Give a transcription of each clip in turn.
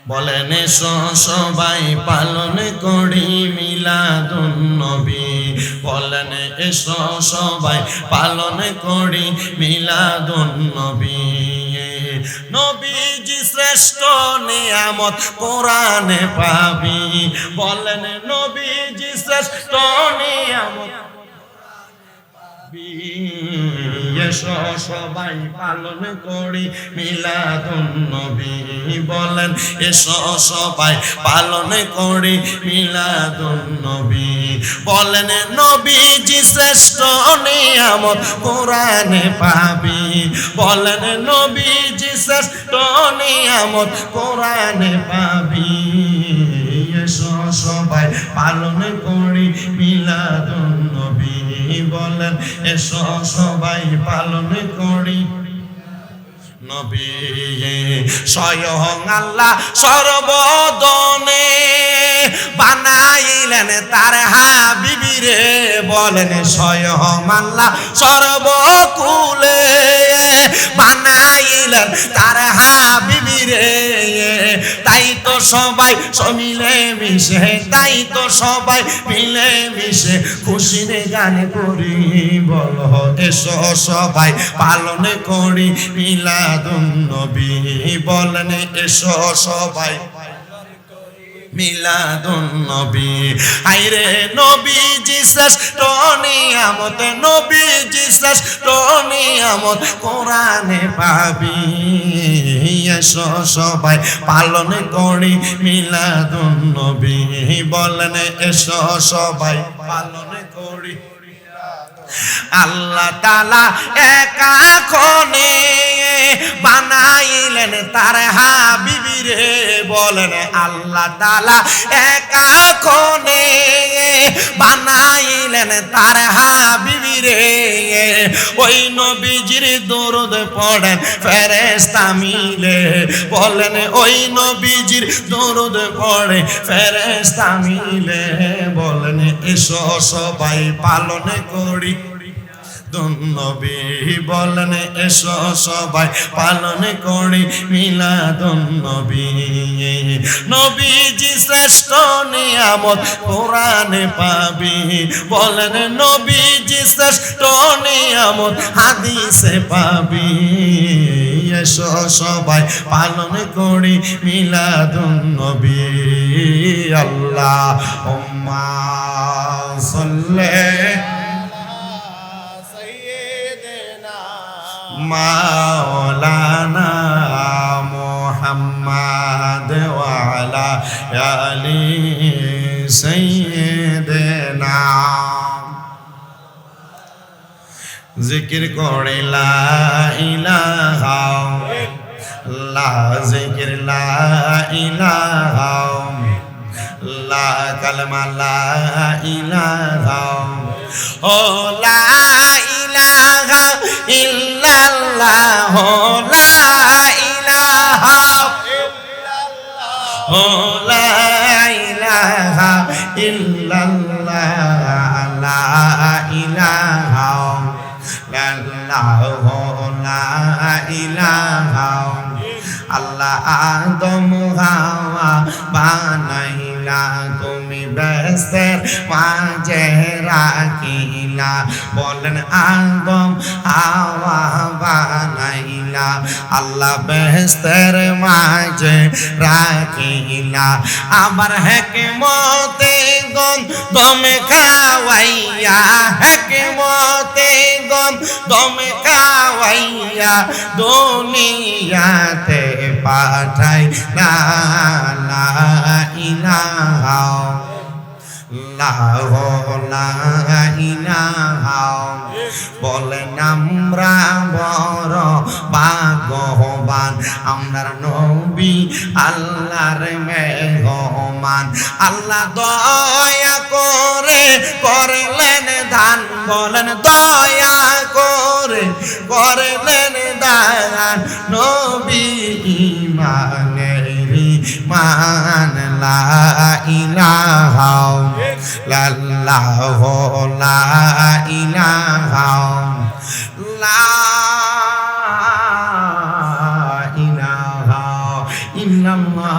বলেন এসো সবাই পালন করি মিলাদুন নবী। বলেন এসো সবাই পালন করি মিলাদুন নবী। নবীজি শ্রেষ্ঠ নিয়ামত কোরআনে পাবি। বলেন নবীজি শ্রেষ্ঠ নিয়ামত এসো সবাই পালন করি মিলাদুন নবী। বলেন এসো সবাই পালন করি মিলাদুন নবী। বলেন নবীজি শ্রেষ্ঠ নিয়ামত কোরআনে পাবি। বলেন নবীজি শ্রেষ্ঠ নিয়ামত কোরআনে পাবি। এসো সবাই পালন করি মিলাদুন নবী। বলেন এসো সবাই পালন করি নবী। স্বয়ং আল্লাহ সর্বদনে বানাইলেন তার হাবিবিরে। বলেন স্বয়ং আল্লাহ সর্বকুলে বানাইলেন তার হাবিবিরে। তাই তো সবাই মিলে মিশে, তাই তো সবাই মিলে মিশে খুশির গান করি। বলো এসো সবাই পালন করি মিলাদুন নবী। বলেন এসো সবাই মিলাদুন নবী। আইরে নবীজি শ্রেষ্ঠ নিয়ামত, নবীজি শ্রেষ্ঠ নিয়ামত কোরআনে পাবি। এসো সবাই পালন করি মিলাদুন নবী। বলেন এসো সবাই পালন করি। আল্লাহ তাআলা একা খনে বানাইলেন তার হাবিবিরে। বলেন আল্লাহ তাআলা একা খনে বানাইলেন তার হাবিবিরে। ওই নবীজির দরুদ পড়েন ফেরেশতা মিলে। বলেন ওই নবীজির দরুদ পড়ে ফেরেশতা মিলে। বলেন এসো সবাই পালন করি নবী। বলেন এসো সবাই পালন করি মিলাদুন নবী। নবীজি শ্রেষ্ঠ নিয়ামত কোরআনে পাবি। বলেন নবীজি শ্রেষ্ঠ নিয়ামত হাদিসে পাবি। এসো সবাই পালন করি মিলাদুন নবী। আল্লাহুম্মা সাল্লি মাওলানা মুহাম্মদ ওয়া আলা আলি সাইয়্যিদিনা। জিকির করে লা ইলাহা ইল্লাল্লাহ, জিকির লা ইলাহা ইল্লাল্লাহ, কালমা লা ইলাহা ও লা ইলাহা ইল্লাল্লাহ, লা ইলাহা ইল্লাল্লাহ, লা ইলাহা ইল্লাল্লাহ, লা ইলাহা ইল্লাল্লাহ, লা ইলাহা। আল্লাহ আদম হাওয়া বানাইলা তুমি বেহেশতের মাঝে রাখিলা। বলেন আদম হাওয়া বানাইলা আল্লাহ বেহেশতের মাঝে রাখিলা। আবার হিকমতে দমে খাওয়াইয়া, হিকমতে দমে খাওয়াইয়া দুনিয়াতে পাঠাই লা ইলাহা ইলাহা। বলেন আমরা বড় ভাগ্যবান, আমরা নবী আল্লাহর মেহমান। আল্লাহ দয়া করে করলেন দান। বলেন দয়া করে করলেন দান। নবী ইমানের মান লা ইলাহা ইল্লাল্লাহ, লা ইলাহা লা ইলাহা ইল্লাল্লাহ।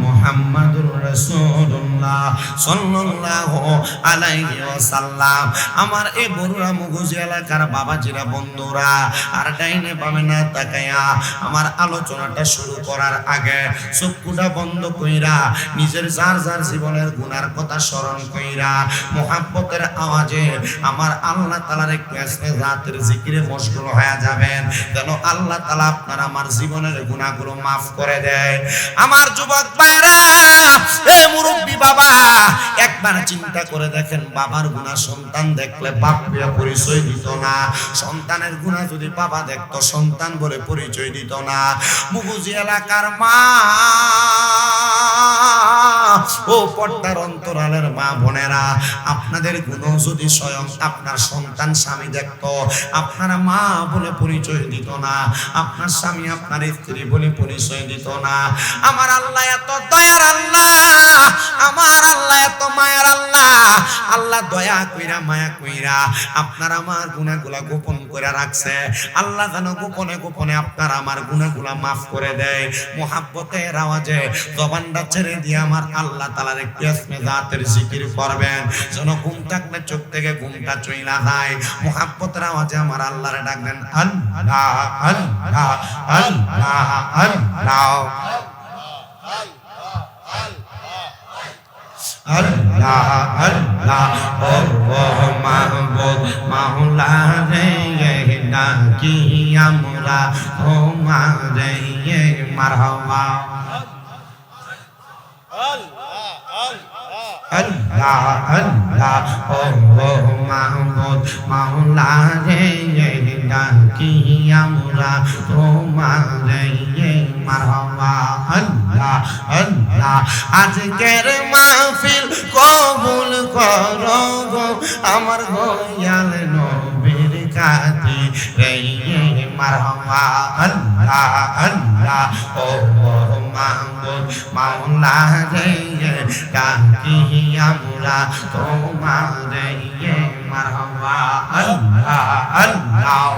মুহাম্মাদুর রাসূলুল্লাহ সাল্লাল্লাহু আলাইহি ওয়াসাল্লাম। আমার এই বড়ুয়া মুগুজি এলাকার বাবাজিরা বন্ধুরা, আর ডাইনে বামে না তাকায়া আমার আলোচনাটা শুরু করার আগে চক্ষুটা বন্ধ কইরা নিজের যার যার জীবনের গুনার কথা স্মরণ কইরা মুহাব্বতের আওয়াজে আমার আল্লাহ তাআলার একটু ইসমে জাতের জিকিরে মশগুল হয়ে যাবেন, যেন আল্লাহ তাআলা আপনার আমার জীবনের গুনাহগুলো মাফ করে দেয়। আমার যুবক ভাইরা, এই মুরব্বি বাবা, একবার চিন্তা করে দেখেন, বাবার গুনাহ সন্তান দেখলে বাপ বলে পরিচয় দিত না, সন্তানের গুনাহ যদি বাবা দেখতো সন্তান বলে পরিচয় দিত না। মুগুজি এলাকার মা ও পর্দার অন্তরালের মা বোনেরা, আপনাদের গুনাহ যদি স্বয়ং আপনার সন্তান স্বামী দেখতো, আপনারা মা বলে পরিচয় দিত না, আপনার স্বামী আপনার স্ত্রী বলে পরিচয় দিত না। আমার আল্লাহ এত দয়ার আল্লাহ, আমার আল্লাহ এত মায়ার আল্লাহ। আল্লাহ দয়া কইরা মায়া কইরা আপনার আমার গুনাহগুলা গোপন করে রাখছে। আল্লাহ যেন গোপনে গোপনে আপনার আমার গুনাহগুলা মাফ করে দেয়। মুহাব্বতের আওয়াজে জবানটা ছেড়ে দিয়ে আমার আল্লাহ তাআলার একটু ইসমে জাতের জিকির করবেন, যেন ঘুম থাকলে চোখ থেকে ঘুমটা চইলা যায়। মুহাব্বতের আওয়াজে আমার আল্লাহরে ডাকবেন, আল্লাহ আল্লাহ আল্লাহ আল্লাহ আল্লাহ আল্লাহ। ও মাহবুব মাওলা রে ডাকি আমরা তোমারে মারহাবা। আল্লাহ আল্লাহ। ও মাহবুব মাওলা রে ডাকি আমরা তোমারে মারহাবা। আল্লাহ আল্লাহ। আজকের মাহফিল কবুল করো গো আমার দয়াল নবীর খাতিরে মারহাবা। আল্লাহ আল্লাহ। ও মাহবুব মাওলা রে ডাকি আমরা তোমারে মারহাবা। আল্লাহ আল্লাহ।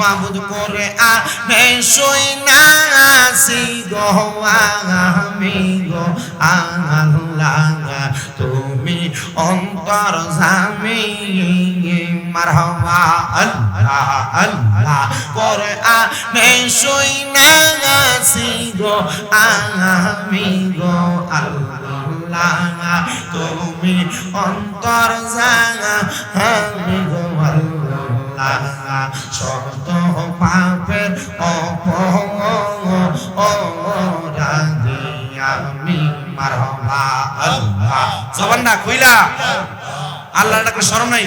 মাবুদ করে আনে সইনা আসি গো আমি গো আল্লাহ, তুমি অন্তর জামি মারহাবা। আল্লাহ আল্লাহ। করে আনে সইনা আসি গো আমি গো আল্লাহ, তুমি অন্তর জানা আমি গো আল্লাহ। শত পাপের অপরাধী আমি মারহাবা। আল্লাহ। জবানটা কইলা আল্লাহর ডাকে শরম নাই।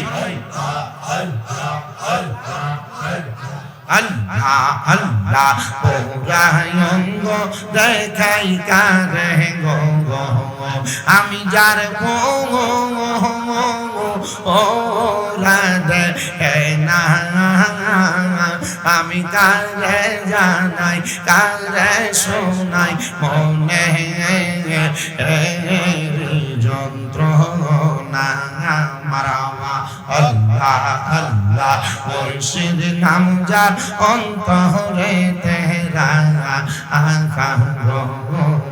আল্লাহ আল্লাহ। পুরায়ঙ্গ দেখাই কারে গো গো আমি যার গো রাধে না, আমি কারে জানাই কারে শোনাই মনে যন্ত্রণা মারহাবা। আল্লাহ আল্লাহ। মুর্শিদ নাম যার অন্তরে তেরা আকা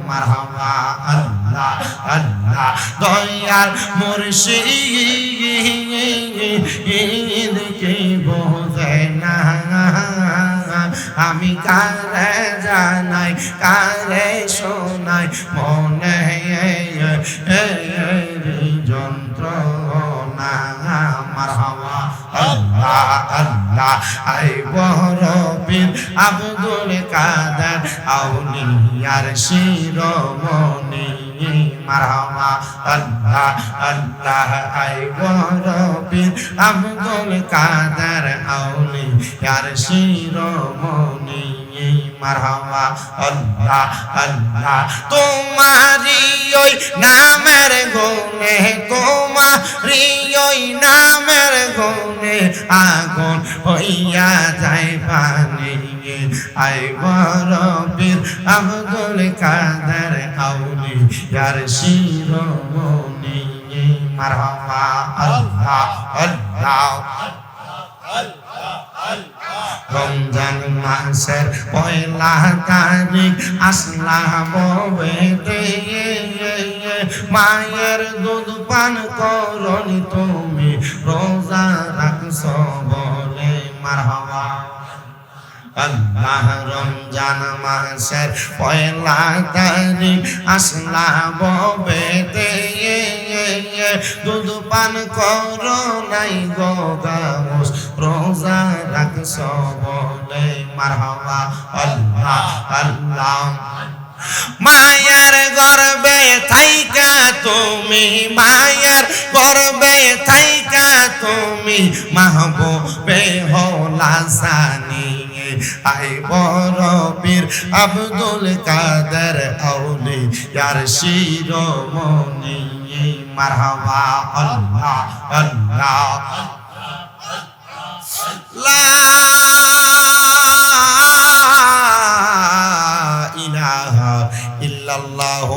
মারহাবা। আল্লাহ আল্লাহ। দয়াল মুর্শিদ কি বোঝে না, আমি কারে জানাই কারে শোনাই মনে যন্ত্রণা মারহাবা। আল্লাহ আল্লাহ। আই বড় পীর আব্দুল কাদের আউলিয়ার শিরোমণি মারহাবা। আল্লাহ আল্লাহ। আই বড় পীর আব্দুল কাদের আউলিয়ার শিরোমণি মারহাবা। আল্লাহ আল্লাহ। তোমারি ওই নামের গুণে, তোমারি ওই নামের গুণে আগুন হইয়া যায় পানি। আই বড় পীর আব্দুল কাদের আউলিয়ার শিরোমণি মারহাবা। আল্লাহ আল্লাহ। রমজান মাসের পয়লা তারিখ আসলা ববেতে মায়ের দুধ পান করনি তুমি রোজা রাখছ বলে মারহাবা আল্লাহ রমজান মাসের পয়লা তারিখ আসলা ববেতে দুধ পান করো নাই গো গামুস রোজা রাখছ বলে মারহাবা আল্লাহ আল্লাহ মায়ের গর্বে থাইকা তুমি মায়ের গর্বে থাইকা তুমি মাহবুবে হলা সানি আই বড় পীর আব্দুল কাদের আউলিয়ার শিরোমণি মারহাবা আল্লাহ আল্লাহ লা ইলাহা ইল্লাল্লাহ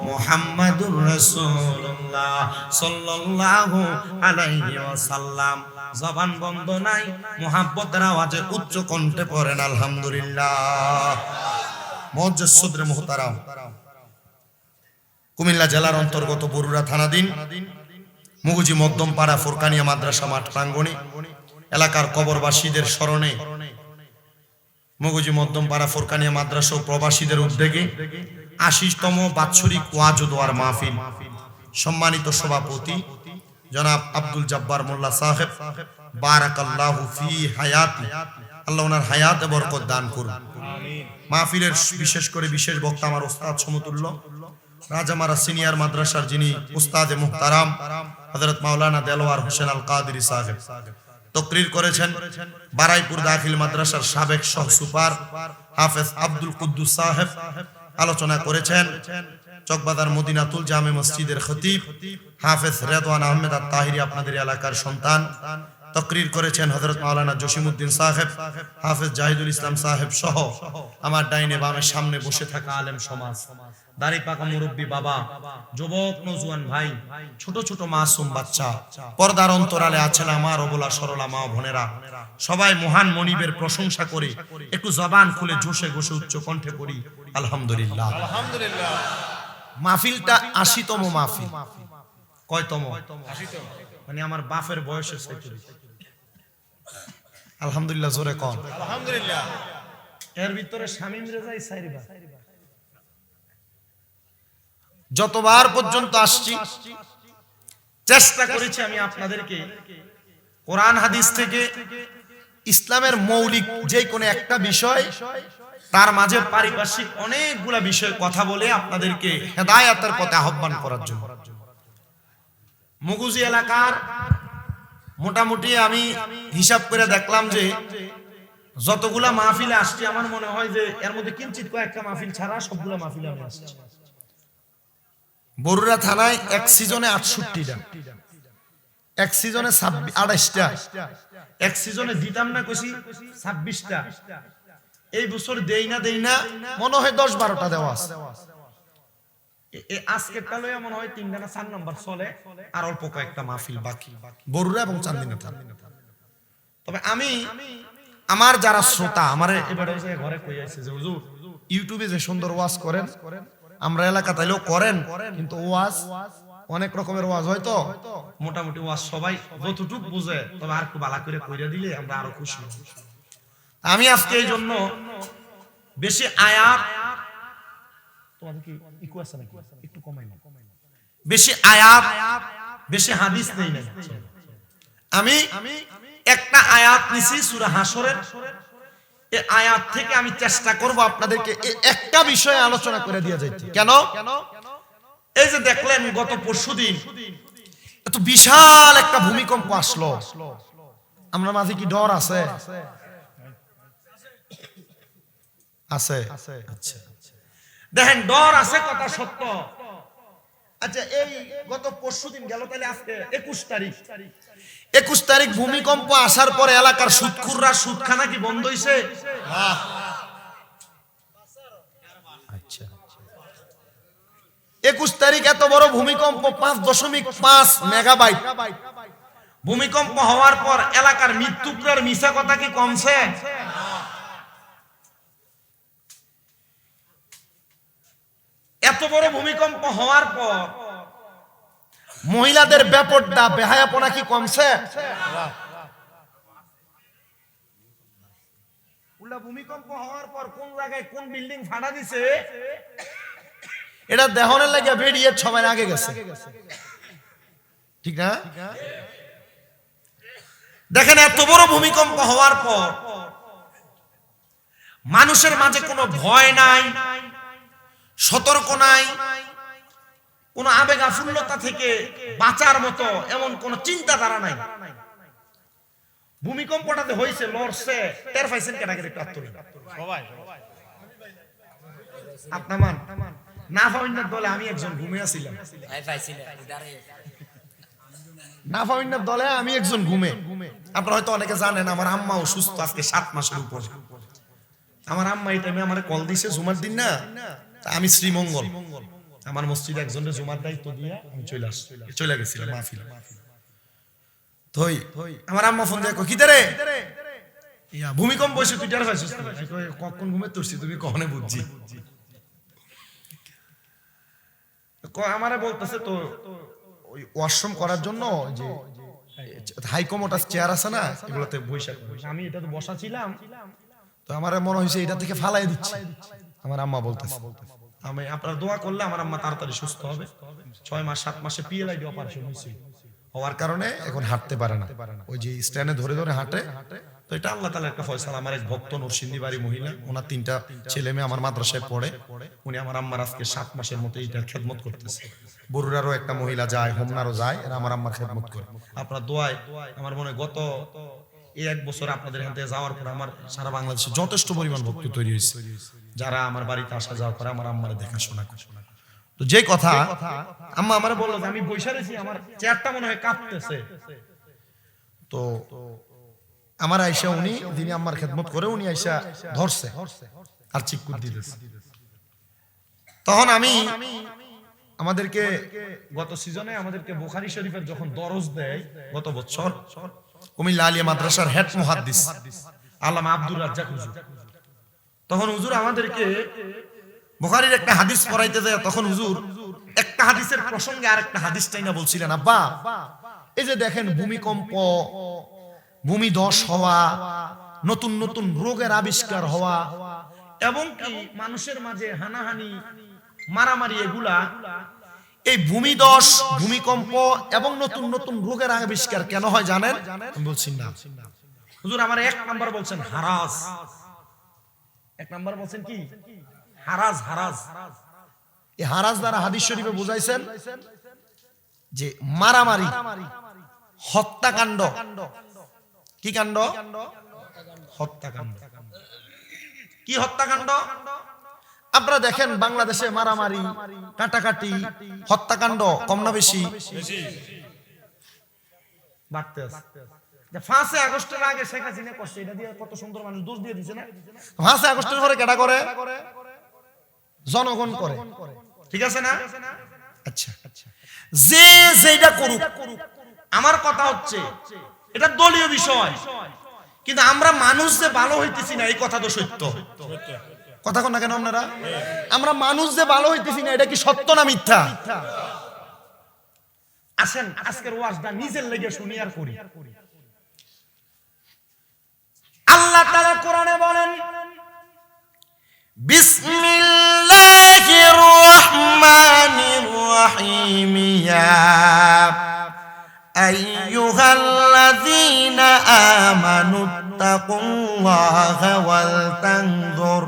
মুহাম্মাদুর রাসূলুল্লাহ সাল্লাল্লাহু আলাইহি ওয়াসাল্লাম। জবান বন্ধ নাই, মুহাব্বতের আওয়াজে উচ্চ কণ্ঠে পড়েন আলহামদুলিল্লাহ। মুআজ্জাজ সদরে মুহতারাম, কুমিল্লা জেলার অন্তর্গত বরুড়া থানাধীন মুগুজি মধ্যমপাড়া ফুরকানিয়া মাদ্রাসা মাঠ প্রাঙ্গণে এলাকার কবরবাসীদের স্মরণে মুগুজি মধ্যমপাড়া ফুরকানিয়া মাদ্রাসা ও প্রবাসীদের উদ্যোগে ৮০তম বাৎসরিক ওয়াজ ও দোয়ার মাহফিল। সম্মানিত সভাপতি জনাব আব্দুল জব্বার মোল্লা সাহেব, বারাকাল্লাহু ফি হায়াতি, আল্লাহ ওনার হায়াতে বরকত দান করুন। মাহফিলের বিশেষ করে বিশেষ বক্তা আমার ওস্তাদ সমতুল্য রাজামারা সিনিয়র মাদ্রাসার যিনি উস্তাদে মুহতারাম হযরত মাওলানা দেলোয়ার হোসেন আল কাদেরী সাহেব। তকরির করেছেন বারাইপুর দাখিল মাদ্রাসার সাবেক সহ সুপার হাফেজ আব্দুল কুদ্দুস সাহেব। আলোচনা করেছেন চকবাজার মদিনাতুল জামে মসজিদের খতিব হাফেজ রেদওয়ান আহমেদ আত-তাহিরি, আপনাদের এলাকার সন্তান। তকরির করেছেন হযরত মাওলানা জসিমউদ্দিন সাহেব, হাফেজ জাহিদুল ইসলাম সাহেব সহ আমার ডাইনে বামে সামনে বসে থাকা আলেম সমাজ, দাড়ি পাকা মুরব্বী বাবা, যুবক নওজোয়ান ভাই, ছোট ছোট মাসুম বাচ্চা, পর্দার অন্তরালে আছেন আমার অবলা সরলা মা বোনেরা, সবাই মহান মনিবের প্রশংসা করে একটু জবান খুলে জোশে গোশে উচ্চ কণ্ঠে করি আলহামদুলিল্লাহ। আলহামদুলিল্লাহ। মাহফিলটা ৮০তম মাহফিল। কয়তম? ৮০তম। মানে আমার বাপের বয়সের চাইতে আলহামদুলিল্লাহ জোরে কর আলহামদুলিল্লাহ। এর ভিতরে শামীম রেজাই সাইরিবা যতবার পর্যন্ত আসছি চেষ্টা করেছি আমি আপনাদেরকে কোরআন হাদিস থেকে ইসলামের মৌলিক যে কোনো একটা বিষয়, তার মাঝে পারিপার্শ্বিক অনেকগুলা বিষয় কথা বলে আপনাদেরকে হেদায়েতের পথে আহ্বান করার জন্য। মুগুজি এলাকার মোটামুটি আমি হিসাব করে দেখলাম যে যতগুলা মাহফিলে আসছি আমার মনে হয় যে এর মধ্যে কিঞ্চিত কয়েকটা মাহফিল ছাড়া সবগুলা মাহফিলে আমি আসছি। বরুড়া থানায় এক সিজনে ৬৮টা, এক সিজনে ২৮টা, এক সিজনে দিতাম না কইছি ২৬টা। এই বছর দেই না মনে হয় ১০-১২টা দেওয়া আছে। আজকেরটা লইয়া মনে হয় ৩টা না ৪ নাম্বার চলে, আর অল্প কয়েকটা মাহফিল বাকি বরুড়া এবং চান্দিনা থানা। তবে আমি আমার যারা শ্রোতা আমার এবারে ঘরে কই আছে যে হুজুর ইউটিউবে যে সুন্দর ওয়াজ করেন, আমরা এলাকা তাইলেও করেন, কিন্তু ওয়াজ অনেক রকমের ওয়াজ হয় তো মোটামুটি ওয়াজ সবাই যতটুক বুঝে, তবে আর একটু ভালো করে কইরা দিলে আমরা আরো খুশি হব। আমি আজকে এই জন্য বেশি আয়াত, তোমাদের কি ইকু আছে নাকি একটু কমাই না, বেশি আয়াত বেশি হাদিস নেই না। আমি একটা আয়াত নিছি সূরা হাসরের, এই আয়াত থেকে আমি চেষ্টা করব আপনাদেরকে একটা বিষয়ে আলোচনা করে দিয়ে যাইতে। কেন? এই যে দেখলেন গত পরশুদিন এত বিশাল একটা ভূমিকম্প আসলো, আমরা মাঝে কি ডর আছে? আছে। আচ্ছা দেখেন ডর আছে কথা সত্য। আচ্ছা এই গত পরশুদিন গেল, তাহলে আজকে ২১ তারিখ ভূমিকম্প আসার পরে এলাকার সুদখুররা সুদখানা কি বন্ধ হইছে? আচ্ছা ২১ তারিখ এত বড় ভূমিকম্প ৫.৫ মেগাবাইট ভূমিকম্প হওয়ার পর এলাকার মৃত্যুকরার মিছা কথা কি কমছে? এত বড় ভূমিকম্প হওয়ার পর মহিলাদের ব্যাপারটা বেহায়াপনা কি কমছে? ভূমিকম্প হওয়ার পর কোন জায়গায় কোন বিল্ডিং ফাটা দিছে এটা দেহনের লাগে বেরিয়ে সময় আগে গেছে, ঠিক না? দেখেন এত বড় ভূমিকম্প হওয়ার পর মানুষের মাঝে কোনো ভয় নাই, সতর্ক নাই, কোনো আবেগ আফুল্লতা থেকে বাঁচার মতো এমন কোন চিন্তাধারা নাই। ভূমিকম্পটাতে হয়েছে, লড়ছে, টের পাইছেন কেটাকে সবাই আপনার মান না ফাউন্ডার দলে আমি একজন ঘুমে আছিলাম, না ফাউন্ডার দলে আমি একজন ঘুমে। আপনারা হয়তো অনেকে জানেন আমার আম্মা অসুস্থ আজকে 7 মাসের উপর। আমার আম্মা এই টাইমে আমার কল দিছে জুমার দিন না, আমি শ্রীমঙ্গল আমার মসজিদে একজনের জুমার দায়িত্ব দিয়ে আমি চলে গেছিলাম মাহফিল। তুই আমার আম্মা ফোন দিয়ে কি রে ভূমিকম্প হয়েছে তুই টের পাইছিস? কখন ঘুমে তুলছি তুমি কখনো বুঝছি আমারে বলতেছে তো ওই ওয়াশরুম করার জন্য যে হাইকমোটাস চেয়ার আছে না এগুলোতে বসে, আমি এটা তো বসা ছিলাম তো আমার মনে হয়েছে এটা থেকে ফালাই দিচ্ছি। আমার আম্মা বলতেছে আমি আপনারা দোয়া করলে আমার আম্মা তাড়াতাড়ি সুস্থ হবে। 6 মাস 7 মাসে পিএলআইডি অপারেশন হয়েছিল, হওয়ার কারণে এখন হাঁটতে পারে না, ওই যে স্ট্যান্ডে ধরে ধরে হাঁটে। তো এটা আল্লাহ তাআলার একটা ফয়সালা। আমার এক ভক্ত নরসিংদী বাড়ি মহিলা, ওনার 3টা ছেলে মেয়ে আমার মাদ্রাসায় পড়ে, উনি আমার আম্মার আজকে 7 মাসের মতো এইটার খেদমত করতেছে। বরুড়ারও একটা মহিলা যায়, হোমনারও যায়, এরা আমার আম্মার খেদমত করে। আপনার দোয়ায় আমার মনে হয় গত এই 1 বছর আপনাদের এখান থেকে যাওয়ার পর আমার সারা বাংলাদেশে যথেষ্ট পরিমাণ ভক্ত তৈরি হয়েছে, যারা আমার বাড়িতে আসা যাওয়া করে, আমার আম্মারে দেখাশোনা করে। তো যে কথা আম্মা আমারে বললো যে আমি বইসা রয়েছি, আমার চেয়ারটা মনে হয় কাঁপতেছে। তো আমার আয়সা উনি যিনি আম্মার খেদমত করে উনি আয়সা ধরছে আর চিকুর দিতেছে। তখন আমি আমাদেরকে গত সিজনে আমাদেরকে বুখারী শরীফের যখন দরজ দেয় গত বছর, কুমিল্লা আলিয়া মাদ্রাসার হেড মুহাদ্দিস আল্লামা আব্দুর রাজ্জাক হুজুর, তখন হুজুর আমাদেরকে বুখারীর একটা হাদিস পড়াইতে যায়। তখন হুজুর একটা হাদিসের প্রসঙ্গে আরেকটা হাদিস টাইনা বলছিলেন, আব্বা এই যে দেখেন ভূমিকম্প, ভূমিধস হওয়া, নতুন নতুন রোগের আবিষ্কার হওয়া এবং কি মানুষের মাঝে হানাহানি মারামারি, এগুলা এই ভূমিধস, ভূমিকম্প এবং নতুন নতুন রোগের আবিষ্কার কেন হয় জানেন? আমি বলছি না হুজুর, আমার 1 নাম্বার বলছেন হারাজ, 1 নাম্বার বলছেন কি হারাজ। হারাজ এই হারাজ দ্বারা হাদিস শরীফে বুঝাইছেন যে মারামারি, হত্যাকাণ্ড। কি কাণ্ড? হত্যাকাণ্ড। কি হত্যাকাণ্ড? আপনারা দেখেন বাংলাদেশে মারামারি, কাটাকাটি, হত্যাকাণ্ড কম না বেশি? বাড়তে আছে। 5 আগস্টের আগে শেখ হাসিনা করছে, এটা দিয়ে কত সুন্দর মানুষ দোষ দিয়ে দিছে না? 5 আগস্টের পরে কেডা করে? জনগণ করে, ঠিক আছে না? আচ্ছা, যে যেটা করুক, আমার কথা হচ্ছে এটা দলীয় বিষয়, কিন্তু আমরা মানুষ যে ভালো হইতেছি না এই কথা তো সত্য। কথা কোন না কেন আপনারা? আমরা মানুষ যে ভালো হইতেছি না এটা কি সত্য না মিথ্যা? আসেন আজকের ওয়াজটা নিজের লেগে শুনি আর করি। আল্লাহ তাআলা কোরআনে বলেন, বিসমিল্লাহির রহমানির রহিম, ইয়া আইয়ুহাল্লাযীনা আমানুত্তাকুল্লাহা ওয়াল তানজুর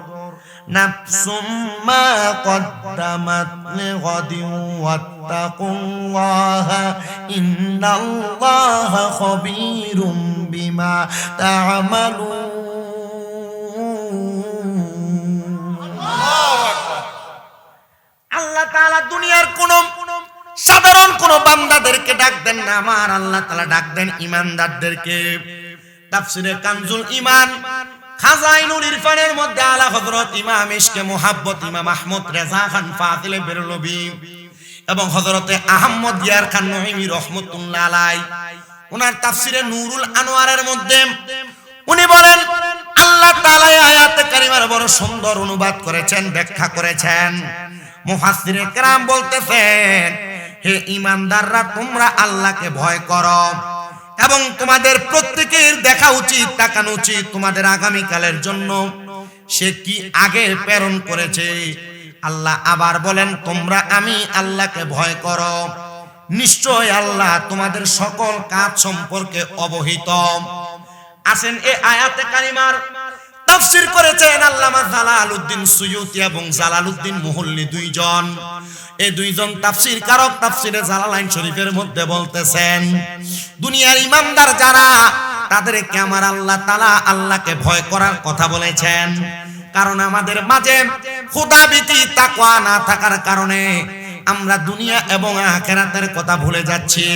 নাফসুম মা কদ্দামাত লিগাদিন ওয়াত্তাকুল্লাহা ইন্নাল্লাহা খাবীরুম বিমা তা'মালুন। আল্লাহ তাআলা দুনিয়ার কোন সাধারণ কোন বান্দাদেরকে ডাক দেন না, আমার আল্লাহ তাআলা ডাক দেন ঈমানদারদেরকে। তাফসীরে কানজুল ঈমান খাজাইনুল ইরফানের মধ্যে আলা হযরত ইমাম ইশকে মুহাব্বত ইমাম আহমদ রেজা খান ফাতিলে বেরলভী এবং হযরতে আহমদ ইয়ার খান নঈমি রাহমাতুল্লাহ আলাইহি ওনার তাফসিরে নূরুল আনোয়ারের মধ্যে উনি বলেন আল্লাহ তাআলা এই আয়াতে কারিমার বড় সুন্দর অনুবাদ করেছেন, ব্যাখ্যা করেছেন। মুফাসসিরে কেরাম বলতেছেন, হে ঈমানদাররা, তোমরা আল্লাহকে ভয় করো এবং তোমাদের প্রত্যেকের দেখা উচিত, তাকানো উচিত তোমাদের আগামী কালের জন্য সে কি আগে প্রেরণ করেছে। আল্লাহ আবার বলেন, তোমরা আমি আল্লাহকে ভয় করো, নিশ্চয় আল্লাহ তোমাদের সকল কাজ সম্পর্কে অবহিত। আসেন এই আয়াতে কারিমার তাফসীর করেছেন আল্লামা জালালউদ্দিন সুয়ুতী এবং জালালউদ্দিন মুহল্লি দুইজন। এই দুইজন তাফসীর কারক তাফসীরে জালালাইন শরীফের মধ্যে বলতেছেন, দুনিয়ার ইমানদার যারা, তাদেরকে আমার আল্লাহ তাআলা আল্লাহকে ভয় করার কথা বলেছেন। কারণ আমাদের মাঝে খোদাভীতি তাকওয়া না থাকার কারণে আমরা দুনিয়া এবং আখিরাতের কথা ভুলে যাচ্ছি।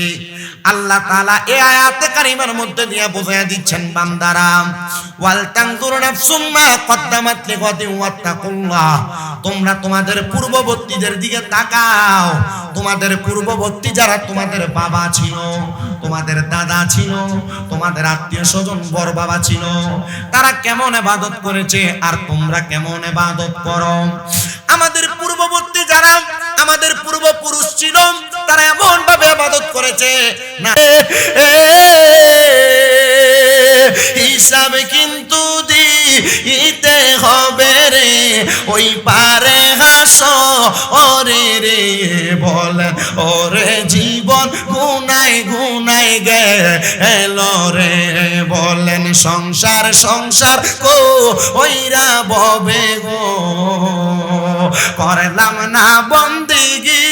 আল্লাহ তাআলা এই আয়াতে কারিমার মধ্যে দিয়ে বোঝায় দিচ্ছেন, বান্দারা, ওয়াল তানজুর নাফসুম মা কদ্দামাত লিগাদিন ওয়াত্তাকুল্লাহ, তোমরা তোমাদের পূর্ববর্তীদের দিকে তাকাও। তোমাদের পূর্ববর্তী যারা তোমাদের বাবা ছিল, তোমাদের দাদা ছিল, তোমাদের আত্মীয় স্বজন বড় বাবা ছিল, তারা কেমন ইবাদত করেছে আর তোমরা কেমন ইবাদত করো। আমাদের পূর্ববর্তী যারা আমাদের পূর্বপুরুষ ছিল, তারা এমন ভাবে ইবাদত করেছে না, হিসাব কিন্তু দিতে হবে রে ওই পারে হাসরে রে। বলেন ওরে জীবন গুনাই গুনাই গেল রে, বলেন সংসার সংসার কো ওইরা ববে গো, করলাম না বন্দেগি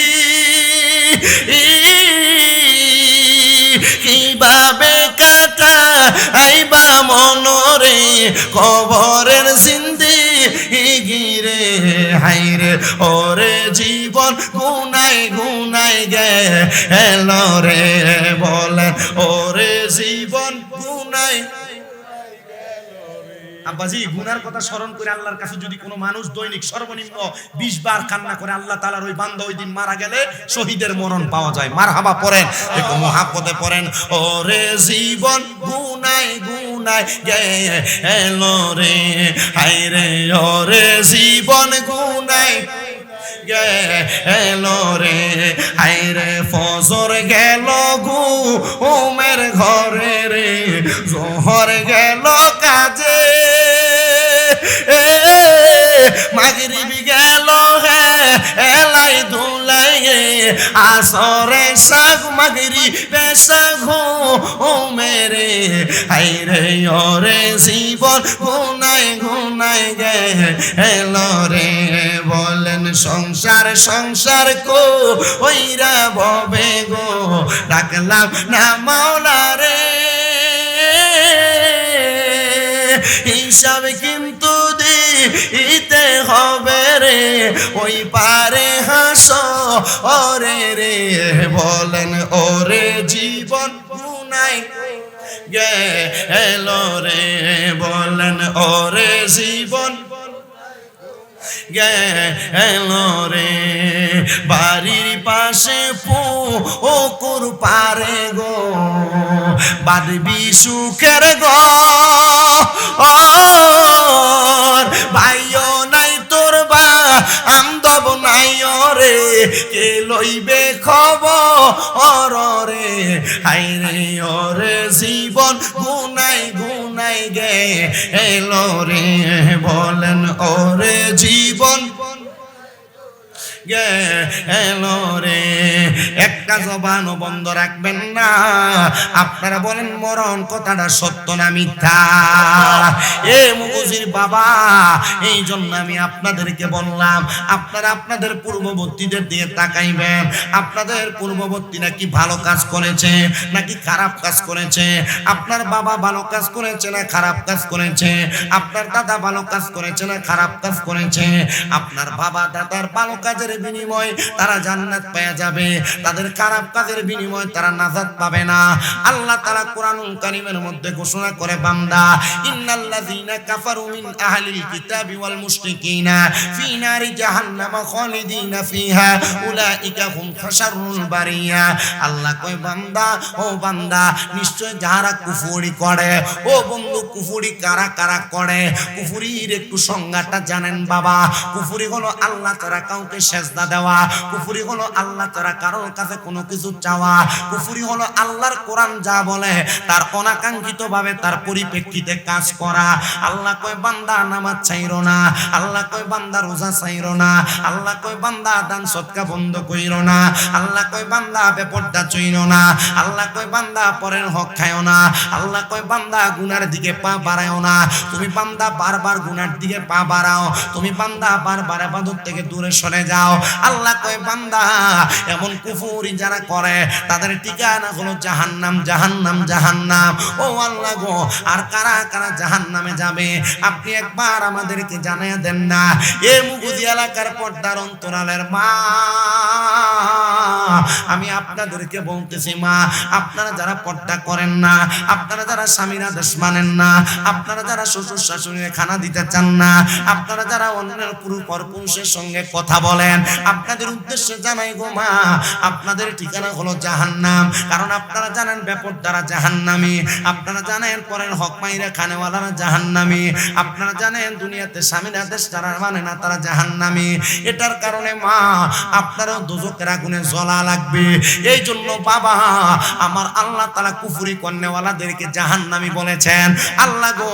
কিভাবে কাটা আইবা মনরে কবরের জিন্দেগি রে। হাইরে ওরে জীবন গুনাই গুনাই গেল রে, বলেন ওরে জীবন গুনাই। আব্বাজি, গুনার কথা স্মরণ করে আল্লাহর কাছে যদি কোনো মানুষ দৈনিক সর্বনিম্ন 20 বার কান্না করে, আল্লাহ তাআলার ওই বান্দা ওই দিন মারা গেলে শহীদের মরণ পাওয়া যায়। মারহাবা পড়েন, একটু মুহাব্বতে পড়েন, ওরে জীবন গুনাই গুনাই গেল রে, হায়রে ওরে জীবন গুনাই গেল রে, হায়রে ফজর গেল ঘুমের ঘরে রে, জোহর গেল কাজে, মাগরিব গেল হেলাই ধুলাই, আসরে শাক মাগরিবে শাক ঘুমেরে, হায়রে ওরে জীবন গুনাই গুনাই গেল রে। বলেন সংসার সংসার কো ওইরা ববে গো, ডাকলাম না মাওলা রে, হিসাব কিন্তু দিতে হবে রে ওই পারে হাসরে রে। বলেন ওরে জীবন গুনাই গেল রে, বলেন ওরে জীবন গেল রে। বাড়ির পাশে পুকুর পারে গো, বাঁধবি সুখের ঘর, ভাইও নাই তোর বান্ধব নাই রে, কে লইবে খবর রে, হায়রে ওরে জীবন গুনাই গুনাই গেল রে। বলেন ওরে জীবন গেল রে। একটা জবানও বন্ধ রাখবেন না। আপনারা বলেন মরণ কথাটা সত্য না মিথ্যা? এ মুগুজির বাবা, এই জন্য আমি আপনাদেরকে বললাম, আপনারা আপনাদের পূর্ববর্তীদের দিয়ে তাকাইবেন। আপনাদের পূর্ববর্তীরা কি ভালো কাজ করেছে নাকি খারাপ কাজ করেছে? আপনার বাবা ভালো কাজ করেছে না খারাপ কাজ করেছে? আপনার দাদা ভালো কাজ করেছে না খারাপ কাজ করেছে? আপনার বাবা দাদার ভালো কাজের কাজের বিনিময়ে তারা জান্নাত পেয়ে যাবে, তাদের খারাপ কাজের বিনিময়ে তারা নাজাত পাবে না। আল্লাহ তাআলা কোরআনুল কারীমের মধ্যে ঘোষণা করে, বান্দা ইন্নাল্লাযীনা কাফারু মিন আহলিল কিতাবি ওয়াল মুশরিকিনা ফি নারি জাহান্নাম খালিদিনা ফিহা উলাইকা হুম শাররুল বারিয়া। আল্লাহ কয়, বান্দা ও বান্দা, নিশ্চয় যারা কুফরি করে, ও বন্ধু কুফরি কারা কারা করে? কুফরির একটু সংজ্ঞাটা জানেন বাবা? কুফরি হলো আল্লাহ তাআলা কাউকে সেজদা দেওয়া, কুফরি হলো আল্লাহ তাআলা কারোর কাছে কোনো কিছু চাওয়া, কুফরি হলো আল্লাহর কোরআন যা বলে তার অনাকাঙ্ক্ষিত ভাবে তার পরিপ্রেক্ষিতে কাজ করা। আল্লাহ কয়, বান্দা নামাজ ছাইরো না, আল্লাহ কয় বান্দা রোজা ছাইরো না, আল্লাহ কয় বান্দা দান সদকা বন্ধ কইরো না, আল্লাহ কয় বান্দা বেপরদা চইরো না, আল্লাহ কয় বান্দা পরের হক খায়ও না, আল্লাহ কয় বান্দা গুনার দিকে পা বাড়ায়ও না। তুমি বান্দা বারবার গুনার দিকে পা বাড়াও, তুমি বান্দা বারবার ইবাদত থেকে দূরে সরে যাও। আল্লাহ কয়, বান্দা এমন কুফরি যারা করে তাদের ঠিকানা হলো জাহান্নাম, জাহান্নাম, জাহান্নাম। ও আল্লাহ গো, আর কারা কারা জাহান্নামে যাবে আপনি একবার আমাদেরকে জানিয়ে দেন না। এ মুগুজি এলাকার পর্দার অন্তরালের মা, আমি আপনাদেরকে বলতেছি মা, আপনারা যারা পর্দা করেন না, আপনারা যারা স্বামীর আদেশ মানেন না, আপনারা যারা শ্বশুর শাশুড়ির খানা দিতে চান না, আপনারা যারা অন্যের পুরুষের সঙ্গে কথা বলেন, আপনাদের উদ্দেশ্যে জানাই গো মা, আপনাদের ঠিকানা হলো জাহান্নাম। কারণ আপনারা জানেন বেপরদারা জাহান্নামী, আপনারা জানেন পরের হক মাইরা খানেওয়ালারা জাহান্নামী, আপনারা জানেন দুনিয়াতে স্বামীর আদেশ যারা মানে না তারা জাহান্নামী। এটার কারণে মা আপনারও দোজখের আগুনে জ্বলা লাগবে। এই জন্য বাবা আমার আল্লাহ তাআলা কুফরি করনেওয়ালাদেরকে জাহান্নামী বলেছেন। আল্লাহ গো,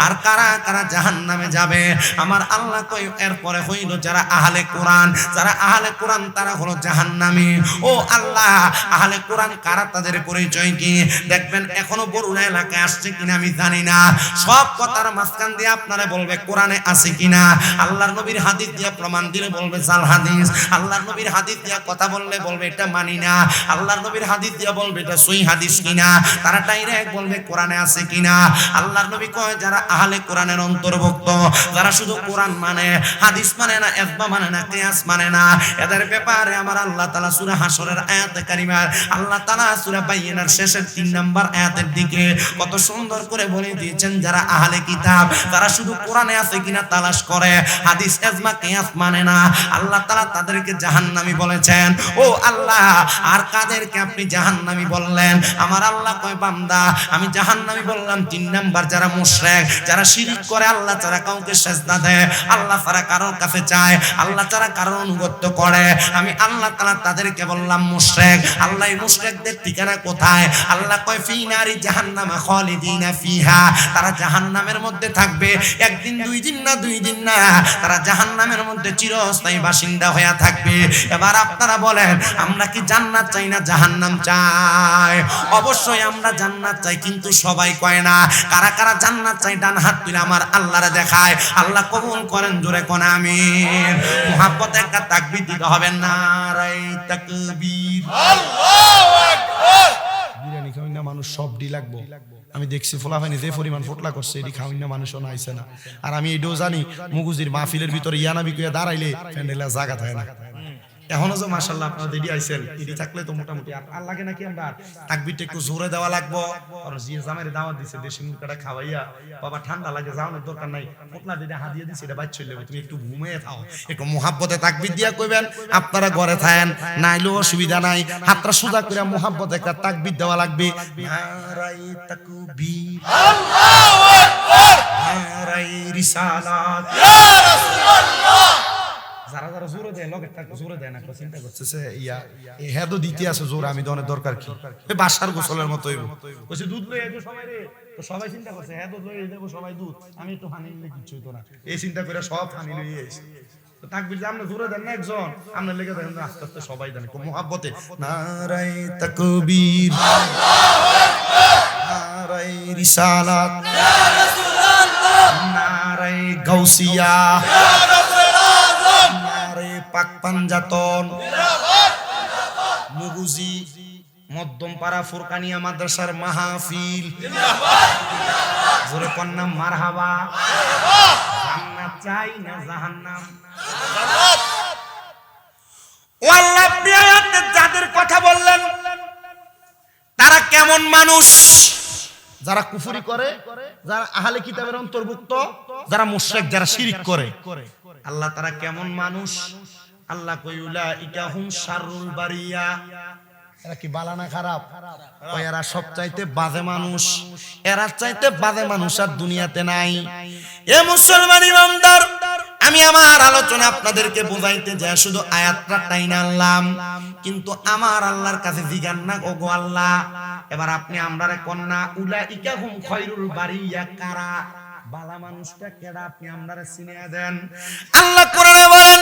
আর কারা কারা জাহান্নামে যাবে আমার আল্লাহ কই এরপরে হইল যারা আহলে কোরআন, যারা আহলে কোরআন তারা হলো জাহান্নামী। ও আল্লাহ, আহলে কোরআন কারা, তাদের পরিচয় কি? দেখবেন এখনো বরুণা এলাকায় আসছে কিনা আমি জানি না, সব কথার মাঝখান দিয়ে আপনারা বলবে কোরআনে আছে কিনা, আল্লাহর নবীর হাদিস দিয়ে প্রমাণ দিলে বলবে জাল হাদিস, আল্লাহর নবীর হাদিস দিয়ে কথা বললে বলবে এটা মানি না, আল্লাহর নবীর হাদিস দিয়ে বলবে এটা সহিহ হাদিস কিনা, তারা ডাইরেক্ট বলবে কোরআনে আছে কিনা। আল্লাহর নবী কয় যারা আহলে কোরআনের অন্তর্ভুক্ত, যারা শুধু কোরআন মানে, হাদিস মানে না, ইজমা মানে না, কিয়াস মানে না, এদের ব্যাপারে আমার আল্লাহ তাআলা সূরা হাশরের আয়াতে কারিমার আল্লাহ তাআলা সূরা বাইয়িনার শেষের 3 নাম্বার আয়াতের দিকে কত সুন্দর করে বলে দিয়েছেন, যারা আহলে কিতাব, তারা শুধু কোরআনে আছে কিনা তালাশ করে, হাদিস ইজমা কিয়াস মানে না, আল্লাহ তাআলা তাদেরকে জাহান্নামী বলেছেন। ও আল্লাহ, আর কাদেরকে আপনি জাহান্নামী বললেন? আমার আল্লাহ কয় বান্দা আমি জাহান্নামী বললাম 3 নাম্বার যারা মুশরিক, যারা শিরক করে, আল্লাহ ছাড়া কাউকে সিজদা দেয়, আল্লাহ ছাড়া কারোর কাছে চায়, আল্লাহ ছাড়া কারোর অনুগত্য করে, আমি আল্লাহ তাআলা তাদেরকে বললাম মুশরিক। আল্লাহ এই মুশরিকদের ঠিকানা কোথায়? আল্লাহ কয় ফি নারি জাহান্নাম খালিদিনা ফিহা, তারা জাহান্নামের মধ্যে থাকবে একদিন, 2 দিন না, 2 দিন না, তারা জাহান্নামের মধ্যে চিরস্থায়ী বাসিন্দা হয়ে থাকবে। এবার আপনারা বলেন আমরা কি জান্নাত চাই না জাহান্নাম চাই? অবশ্যই আমরা জান্নাত চাই, কিন্তু সবাই কয় না। কারা কারা জান্নাত চাই ডান হাত তুলে আমার আল্লাহরে দেখায়। আল্লাহ কবুল করেন, জোরে কোন আমিন। মুহাব্বতে একটা তাকবীর দিতে হবে, নারায়ে তাকবীর। আল্লাহু আকবার। বিরিয়ানি খাওয়াই না মানুষ সব ডি লাগবো। আমি দেখছি ফলাফানি যে পরিমাণ ফোটলা করছে, এটি খাওয়াই না মানুষও নাইছে না। আর আমি এটাও জানি মুগুজির মাহফিলের ভিতরে ইয়ানাবি কইয়া দাঁড়াইলে প্যান্ডেলে জায়গা থাকে না। এখনো যে মাশাআল্লাহ আপনারা দেরি আইছেন, এটি থাকলে তো মোটামুটি আর লাগে নাকি আমরা তাকবীরটা একটু জোরে দেওয়া লাগবো। আর জিয়া জামাইরে দাওয়াত দিছে, দেশি মুরগাটা খাওয়াইয়া, বাবা ঠান্ডা লাগে যাওয়ার দরকার নাই, ফোটলা যেটা হাদিয়া দিছে এটা বাইর চলে যাবে, তুমি একটু ঘুমিয়ে থাও, একটু মুহাব্বতে তাকবীর দিয়া কইবেন। আপনারা ঘরে থাকেন নাইলেও অসুবিধা নাই, হাতটা সোজা করে মুহাব্বতে একটা তাকবীর দেওয়া লাগবে। নারায়ে তাকবীর, আল্লাহু আকবার, নারায়ে রিসালাত, ইয়া রাসূলুল্লাহ। যারা যারা জোরে দেয় লগের টাকা জোরে দেয় না, চিন্তা করতেছে ইয়া হেদো দিতে আছে জোর, আমি দনের দরকার কি? এই বাসার গোসলের মতো হইব, কইছে দুধ লই আইবো সবাই রে, তো সবাই চিন্তা করছে হেদো লই দেব সবাই দুধ, আমি একটু পানি নিলে কিছু হইতো না, এই চিন্তা করে সব পানি লই আইছে। তো তাকবীর আমরা জোরে দেন না একজন, আমরা লেগে দেখেন আস্তে আস্তে সবাই জানে খুব মুহাব্বতে নারায়ে তাকবীর, আল্লাহু আকবার, নারায়ে রিসালাত, ইয়া রাসূলুল্লাহ, নারায়ে গাউসিয়া, ইয়া রাসূলুল্লাহ, নারায়ে পাক পাঞ্জাতন, জিন্দাবাদ জিন্দাবাদ, মুগুজি মধ্যমপাড়া ফুরকানিয়া মাদ্রাসার মাহফিল, জিন্দাবাদ জিন্দাবাদ, জোরে কন্না মারহাবা, মারহাবা। জান্নাত চাই না জাহান্নাম? জান্নাত। যারা কুফরি করে, যারা আহলে কিতাবের অন্তর্ভুক্ত, যারা মুশরিক, যারা শিরক করে। আল্লাহ তারা কেমন মানুষ? আল্লাহ কই উলাইকা হুম শাররুল বারিয়া, এরা কি বালা না খারাপ? এরা সবচাইতে বাজে মানুষ, এরা চাইতে বাজে মানুষ আর দুনিয়াতে নাই। এ মুসলমান ইমানদার, আমি আমার আলোচনা আপনাদেরকে বোঝাইতে যায় শুধু আয়াতটা টাইনা আনলাম, কিন্তু আমার আল্লাহর কাছে জিজ্ঞান না গো আল্লাহ, এবার আপনি আমরারে কন্যা উলাইকা হুম খায়রুল বারিয়া কারা? বালা মানুষটা কেডা আপনি আমরারে চিনিয়ে দেন। আল্লাহ কোরআনে বলেন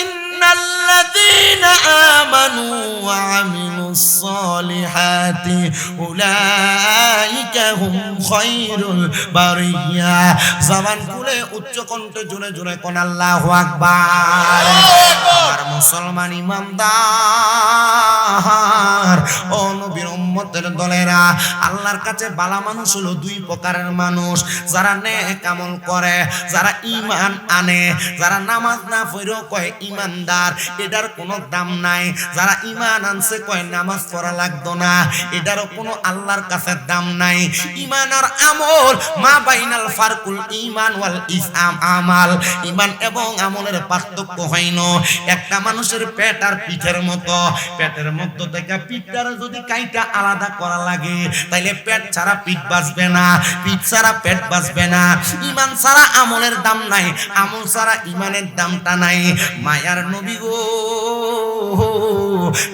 ইন্নাল্লাযীনা আমানু ওয়া আমিলুস সলিহাতি উলাইকা হুম খায়রুল বারিয়া। জবান খুলে উচ্চ কণ্ঠে জোরে জোরে কোন আল্লাহু আকবার। আমার মুসলমান ইমানদার ও নবীর উম্মতের দলেরা, আল্লাহর কাছে বালা মানুষ হলো দুই প্রকারের মানুষ, যারা নেক আমল করে, যারা ঈমান আনে, যারা নামাজ না পড়েও কয় ঈমানদার, এটার কোনো দাম নাই। যারা ঈমান আনছে কয় নামাজ পড়া লাগতো না, এটারও কোনো আল্লাহর কাছে দাম নাই। ঈমান আর আমল মা বাইনাল ফারকুল ঈমান ওয়াল ইসলাম আমাল, ঈমান এবং আমলের পার্থক্য হইনো। একটা মানুষের পেট আর পিঠের মতো, পেটের মধ্য থেকে পিঠটার যদি কাইটা আলাদা করা লাগে তাইলে পেট ছাড়া পিঠ বাঁচবে না, পিঠ ছাড়া পেট বাঁচবে না। ঈমান ছাড়া আমলের দাম নাই, আমল ছাড়া ঈমানের দামটা নাই। মায়ার নবী গো,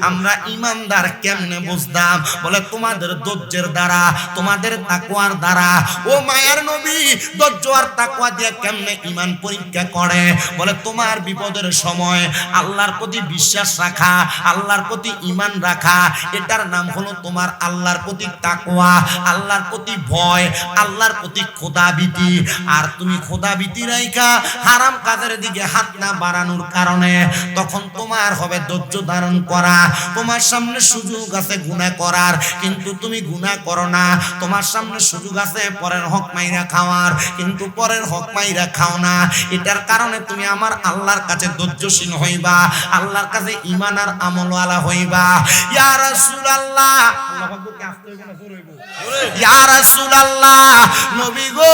আমরা ঈমানদার কেমনে বুঝতাম? বলে তোমাদের ধৈর্যের দ্বারা, তোমাদের তাকওয়ার দ্বারা। ও মায়ার নবী, ধৈর্য আর তাকওয়া দিয়ে কেমনে ঈমান পরীক্ষা করে? বলে তোমার বিপদের সময় আল্লাহর প্রতি বিশ্বাস রাখা, আল্লাহর প্রতি ঈমান রাখা, এটার নাম হলো তোমার আল্লাহর প্রতি তাকওয়া, আল্লাহর প্রতি ভয়, আল্লাহর প্রতি খোদাভীতি। আর তুমি খোদাভীতি রাইখা হারাম কাজের দিকে হাত না বাড়ানোর কারণে তখন তোমার হবে ধৈর্য ধারণ করা। তোমার সামনে সুযোগ আছে গুনাহ করার, কিন্তু তুমি গুনাহ করো না। তোমার সামনে সুযোগ আছে পরের হক মাইরা খাওয়ার, কিন্তু পরের হক মাইরা খাও না। এটার কারণে তুমি আমার আল্লাহর কাছে ধৈর্যশীল হইবা, আল্লাহর কাছে ঈমান আর আমলওয়ালা হইবা। ইয়া রাসূলুল্লাহ, আল্লাহ পাককে আসতে হইবে না, জোরে হইব। ইয়া রাসূলুল্লাহ, নবী গো,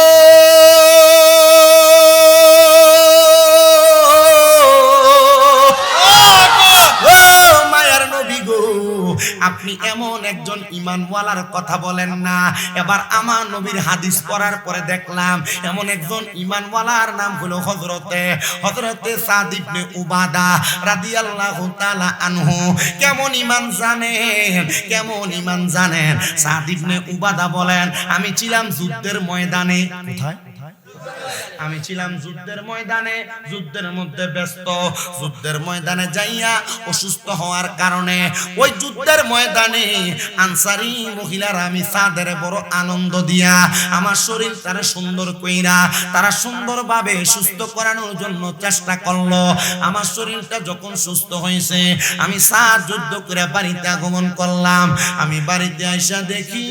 আপনি এমন একজন ঈমানওয়ালার কথা বলেন না। এবার আমার নবীর হাদিস পড়ার পরে দেখলাম এমন একজন ঈমানওয়ালার নাম হলো হযরতে সাদ ইবনে উবাদা রাদিয়াল্লাহু তাআলা আনহু। কেমন ঈমান জানেন, কেমন ঈমান জানেন? সাদ ইবনে উবাদা বলেন, আমি ছিলাম যুদ্ধের ময়দানে। কোথায়? আমি ছিলাম যুদ্ধের ময়দানে, যুদ্ধের মধ্যে ব্যস্ত। যুদ্ধের ময়দানে যাইয়া অসুস্থ হওয়ার কারণে ওই যুদ্ধের ময়দানে আনসারী মহিলারা আমি সাদের বড় আনন্দ দিয়া আমার শরীর তারা সুন্দর কইরা তারা সুন্দরভাবে সুস্থ করানোর জন্য চেষ্টা করলো। আমার শরীরটা যখন সুস্থ হয়েছে আমি সাদ যুদ্ধ করে বাড়িতে আগমন করলাম। আমি বাড়িতে আইসা দেখি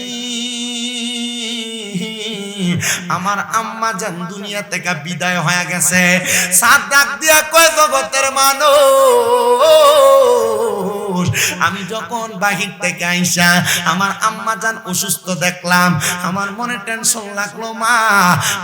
আমার আম্মা জান দুনিয়া থেকে বিদায় হয়ে গেছে। সাদ ডাক দিয়া কয়, জগতের মানুষ, আমি যখন বাহির থেকে আইসা আমার আম্মা জান অসুস্থ দেখলাম, আমার মনে টেনশন লাগলো। মা,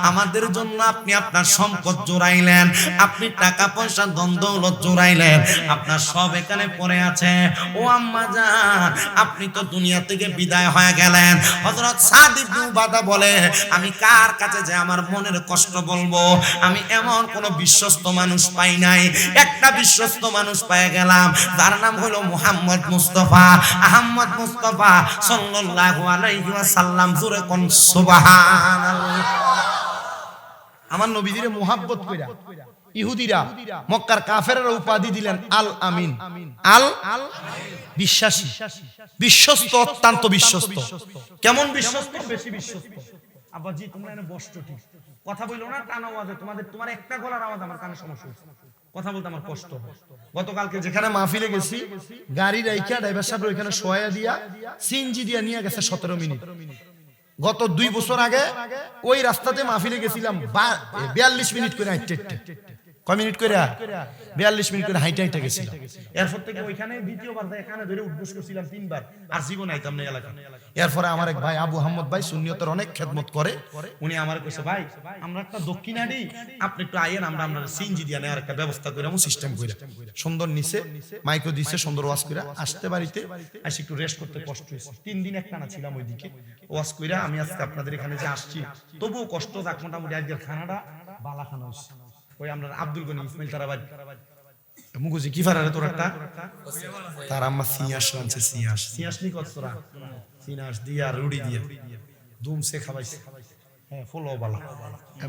আমাদের জন্য আপনি আপনার সম্পদ জোড়াইলেন, আপনি টাকা পয়সা ধন দৌলত জোড়াইলেন, আপনার সব এখানে পড়ে আছে। ও আম্মা জান, আপনি তো দুনিয়া থেকে বিদায় হয়ে গেলেন। হযরত সাদ ইবনে উবাদা বলে, আমি কার কাছে যে আমার মনের কষ্ট বলবো? আমি এমন কোন বিশ্বস্ত মানুষ পাই নাই। একটা বিশ্বস্ত মানুষ পেয়ে গেলাম, যার নাম হলো মুহাম্মদ মুস্তাফা, আহমদ মুস্তাফা সাল্লাল্লাহু আলাইহি ওয়াসাল্লাম। জোরে কোন সুবহানাল্লাহ। আমার নবীজিরে মুহাব্বত কইরা ইহুদিরা, মক্কার কাফেররা উপাধি দিলেন আল আমিন। আল বিশ্বাসী, বিশ্বস্ত, অত্যন্ত বিশ্বস্ত। কেমন বিশ্বস্ত? বেশি বিশ্বস্ত। আব্বাজি তোমরা এনে বসছো ঠিক, কথা বইলো না টানা আওয়াজে। তোমার একটা গলার আওয়াজ আমার কানে সমস্যা হচ্ছে, কথা বলতে আমার কষ্ট হয়। গতকালকে যেখানে মাহফিলে গেছি, গাড়ি রাইখা ড্রাইভার সাহেব ওইখানে শোয়া দিয়া সিএনজি দিয়া নিয়ে গেছে 17 মিনিট। গত 2 বছর আগে ওই রাস্তাতে মাহফিলে গেছিলাম 42 মিনিট করে হাঁটতে হাঁটতে। কয় মিনিট করে 42 মিনিট করে হাইটা হাইটা গেছিল এরপর থেকে ওইখানে দ্বিতীয়বার এখানে ধরে উদ্বোস করছিলাম 3 বার আর জীবন আইতাম না এলাকা এরপরে আমার এক ভাই আবু আহমদ ভাই সুন্নিয়তের অনেক খেদমত করে উনি আমার কইছে ভাই আমরা একটা দক্ষিণাডি আপনি একটু আইয়েন আমরা সিএনজি দিয়া নেওয়ার একটা ব্যবস্থা করে আমু সিস্টেম কইরা সুন্দর নিচে মাইক্রো দিছে সুন্দর ওয়াজ কইরা আসতে বাড়িতে আসি একটু রেস্ট করতে কষ্ট হইছে 3 দিন একটানা ছিলাম ওইদিকে ওয়াজ কইরা আমি আজকে আপনাদের এখানে যে আসছি তবুও কষ্ট যাক মোটামুটি আজকের খানাটা বালা খানা হইছে ওই আমরা আব্দুল গনি ইসমাইল তারাবাদ মুগুজি কি ফারারে তোর একটা তার আম্মা সিয়াস রানছে সিয়াস নি কত তোরা সিয়াস দিয়া রুড়ি দিয়া দুম সে খাওয়াইছে হ্যাঁ ফলো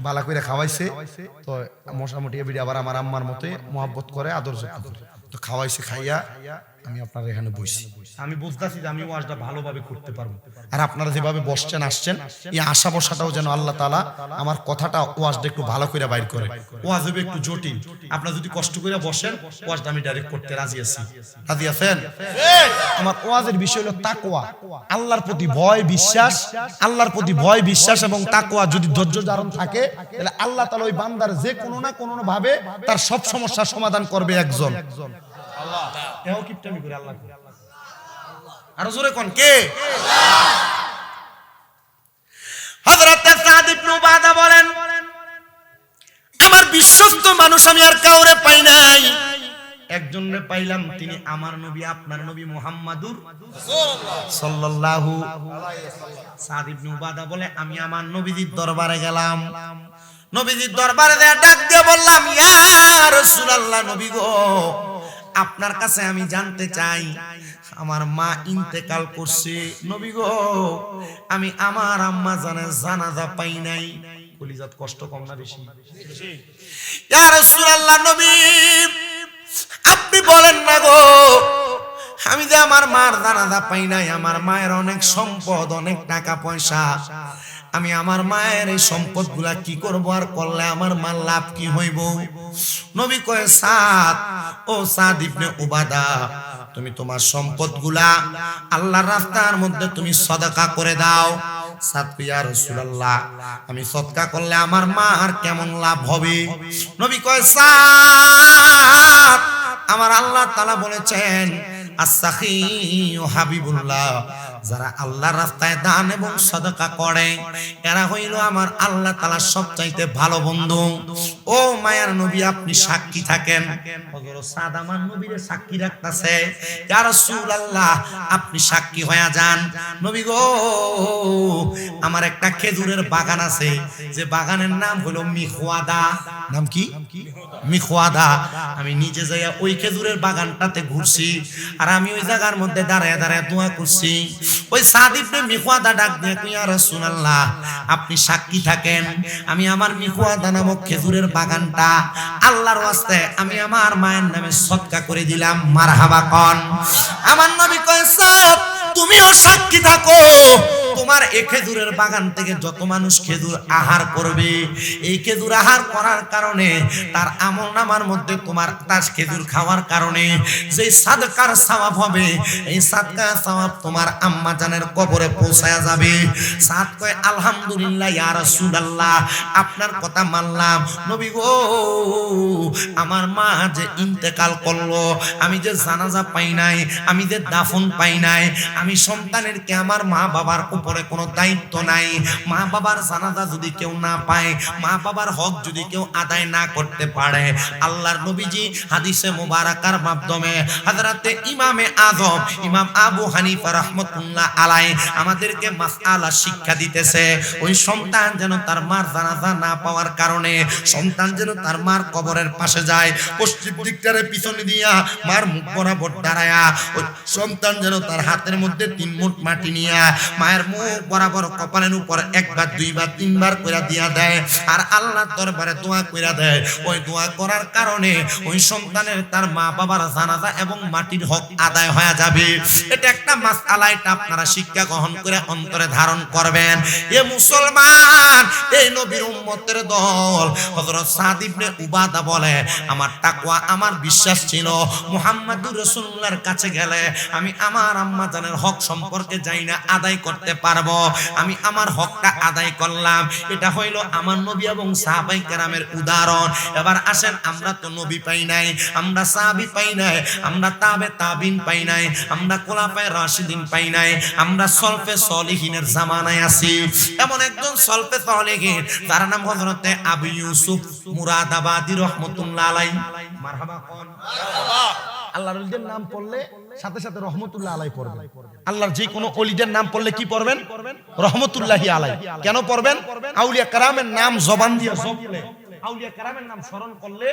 বালা কইরা খাওয়াইছে তো মোটামুটি এবিডি আবার আমার আম্মার মতে মোহাব্বত করে আদর যত্ন করে তো খাওয়াইছে খাইয়া আমি আপনার এখানে বসছি আমি বুঝতাছি যে আমি ওয়াজটা ভালোভাবে করতে পারবো আর আপনারা যেভাবে বসছেন আসছেন এই আশা বসাটাও যেন আল্লাহ তাআলা আমার কথাটা ওয়াজটা একটু ভালো করে বাইর করে ওয়াজ হবে একটু জটিল আপনারা যদি কষ্ট করে বসেন ওয়াজটা আমি ডাইরেক্ট করতে রাজি আছি রাজি আছেন আমার ওয়াজের বিষয় হলো তাকওয়া আল্লাহর প্রতি ভয় বিশ্বাস আল্লাহর প্রতি ভয় বিশ্বাস এবং তাকওয়া যদি ধৈর্য ধারণ থাকে তাহলে আল্লাহ তাআলা ওই বান্দার যে কোনো না কোনো ভাবে তার সব সমস্যার সমাধান করবে একজন আল্লাহ এও কিপটামি করে আল্লাহ আরো জোরে কোন কে হযরত সাদ ইবনে উবাদা বলেন আমার বিশ্বস্ত মানুষ আমি আর কাউরে পাই নাই একজনরে পাইলাম তিনি আমার নবী আপনার নবী মুহাম্মাদুর সাল্লাল্লাহু আলাইহি ওয়াসাল্লাম সাদ ইবনে উবাদা বলে আমি আমার নবীজির দরবারে গেলাম নবীজির দরবারে ডাক দিয়ে বললাম ইয়া রাসূলুল্লাহ নবী গো আপনার কাছে আমি জানতে চাই আমার মা ইন্তেকাল করছে নবী গো আমি আমার আম্মা জানের জানাজা পাই নাই কলিজাত কষ্ট কম না বেশি ইয়া রাসূলুল্লাহ নবী আপনি বলেন না গো আমি যে আমার মার জানাজা পাই নাই আমার মায়ের অনেক সম্পদ অনেক টাকা পয়সা আমি আমার মায়ের এই সম্পদগুলা কি করব আর করলে আমার মার লাভ কি হইব নবী কয় সাদ ইবনে উবাদা তুমি তোমার সম্পদগুলা আল্লাহর রাস্তার মধ্যে তুমি সদকা করে দাও সাদ ইয়া রাসূলুল্লাহ আমি সদকা করলে আমার মা আর কেমন লাভ হবে নবী কয় সাদ আমার আল্লাহ তাআলা বলেছেন as-sakhiyu হাবিবুল্লাহ যারা আল্লাহর রাস্তায় দান এবং সদকা করে এরা হইল আমার আল্লাহ তাআলার সবচাইতে ভালো বন্ধু ও মায়ার নবী আপনি সাক্ষী থাকেন হযরত সাদ আমার নবীরে সাক্ষী রাখতাছে ইয়া রাসূলুল্লাহ আপনি সাক্ষী হয়ে যান নবী গো আমার একটা খেজুরের বাগান আছে যে বাগানের নাম হলো মিখওয়াদা নাম কি মিখওয়াদা আমি নিজে যাইয়া ওই খেজুরের বাগানটাতে ঘুরছি আর আমি ওই জায়গার মধ্যে দাঁড়ায় দাঁড়ায় দোয়া করছি ওই সাদ ইবনে মিখওয়াদা ডাক দিয়ে ইয়া রাসূলুল্লাহ আপনি সাক্ষী থাকেন আমি আমার মিখওয়াদা নামক খেজুরের বাগানটা আল্লাহর ওয়াস্তে আমি আমার মায়ের নামে সদকা করে দিলাম মারহাবা কোন আমার নবী কয় সাদ তুমিও সাক্ষী থাকো তোমার এই খেজুরের বাগান থেকে যত মানুষ খেজুর আহার করবে এই খেজুর আহার করার কারণে তার আমলনামার মধ্যে তোমার তার খেজুর খাওয়ার কারণে যে সাদকার সওয়াব হবে এই সাদকার সওয়াব তোমার আম্মা জানের কবরে পৌঁছায়া যাবে সাদ কয় আলহামদুলিল্লাহ ইয়া রাসূলুল্লাহ আপনার কথা মানলাম নবী গো আমার মা যে ইন্তেকাল করলো আমি যে জানাজা পাই নাই আমি যে দাফন পাই নাই আমি সন্তানের কে আমার মা বাবার উপরে কোনো দায়িত্ব নাই মা বাবার জানাজা যদি কেউ না পায় মা বাবার হক যদি কেউ আদায় না করতে পারে আল্লাহর নবীজি হাদিসে মুবারাকার মাধ্যমে হযরতে ইমামে আযম ইমাম আবু হানিফা রাহমাতুল্লাহ আলাইহি আমাদেরকে মাসআলা শিক্ষা দিতেছে ওই সন্তান যেন তার মার জানাজা না পাওয়ার কারণে সন্তান যেন তার মার কবরের পাশে যায় পশ্চিম দিকটারে পিছনে দিয়া মার মুখ বরাবর দাঁড়ায়া ওই সন্তান যেন তার হাতের মধ্যে 3 মুঠ মাটি নিয়া মায়ের মুখ বরাবর কপালের উপর একবার দুইবার তিনবার কইরা দিয়া দেয় আর আল্লাহর দরবারে দোয়া কইরা দেয় ওই দোয়া করার কারণে ওই সন্তানের তার মা বাবার জানাজা এবং মাটির হক আদায় হয়ে যাবে এটা একটা মাসআলা এটা আপনারা শিক্ষা গ্রহণ করে অন্তরে ধারণ করবেন এ মুসলমান এই নবীর উম্মতের দল হযরত সাদ ইবনে উবাদা বলে আমার তাকওয়া আমার বিশ্বাস ছিল মুহাম্মদুর রাসূলুল্লাহর কাছে গেলে আমি আমার আম্মা জানের হক সম্পর্কে জানি না আদায় করতে পারবো, আমি আমার হকটা আদায় করলাম। এটা হইল আমার নবী এবং সাহাবায়ে কেরামের উদাহরণ। এবার আসেন, আমরা তো নবী পাই নাই, আমরা সাহাবী পাই নাই, আমরা তাবে তাবিন পাই নাই, আমরা খোলাফায়ে রাশিদিন পাই নাই, আমরা সলফে সলিহিনের জামানায় আছি। এমন একজন সলফে সলিহিন, তার নাম হযরতে আবু ইউসুফ মুরাদাবাদী রাহমাতুল্লাহ আলাইহি। মারহাবা কোন আল্লাহর ওলিদের নাম পড়লে সাথে সাথে রহমতুল্লাহ আলাই পড়বেন। আল্লাহর যে কোনো ওলিদের নাম পড়লে কি পড়বেন? রহমতুল্লাহি আলাই। কেন পড়বেন? আউলিয়া কারামের নাম জবান দিয়ে জপলে, আউলিয়া কারামের নাম স্মরণ করলে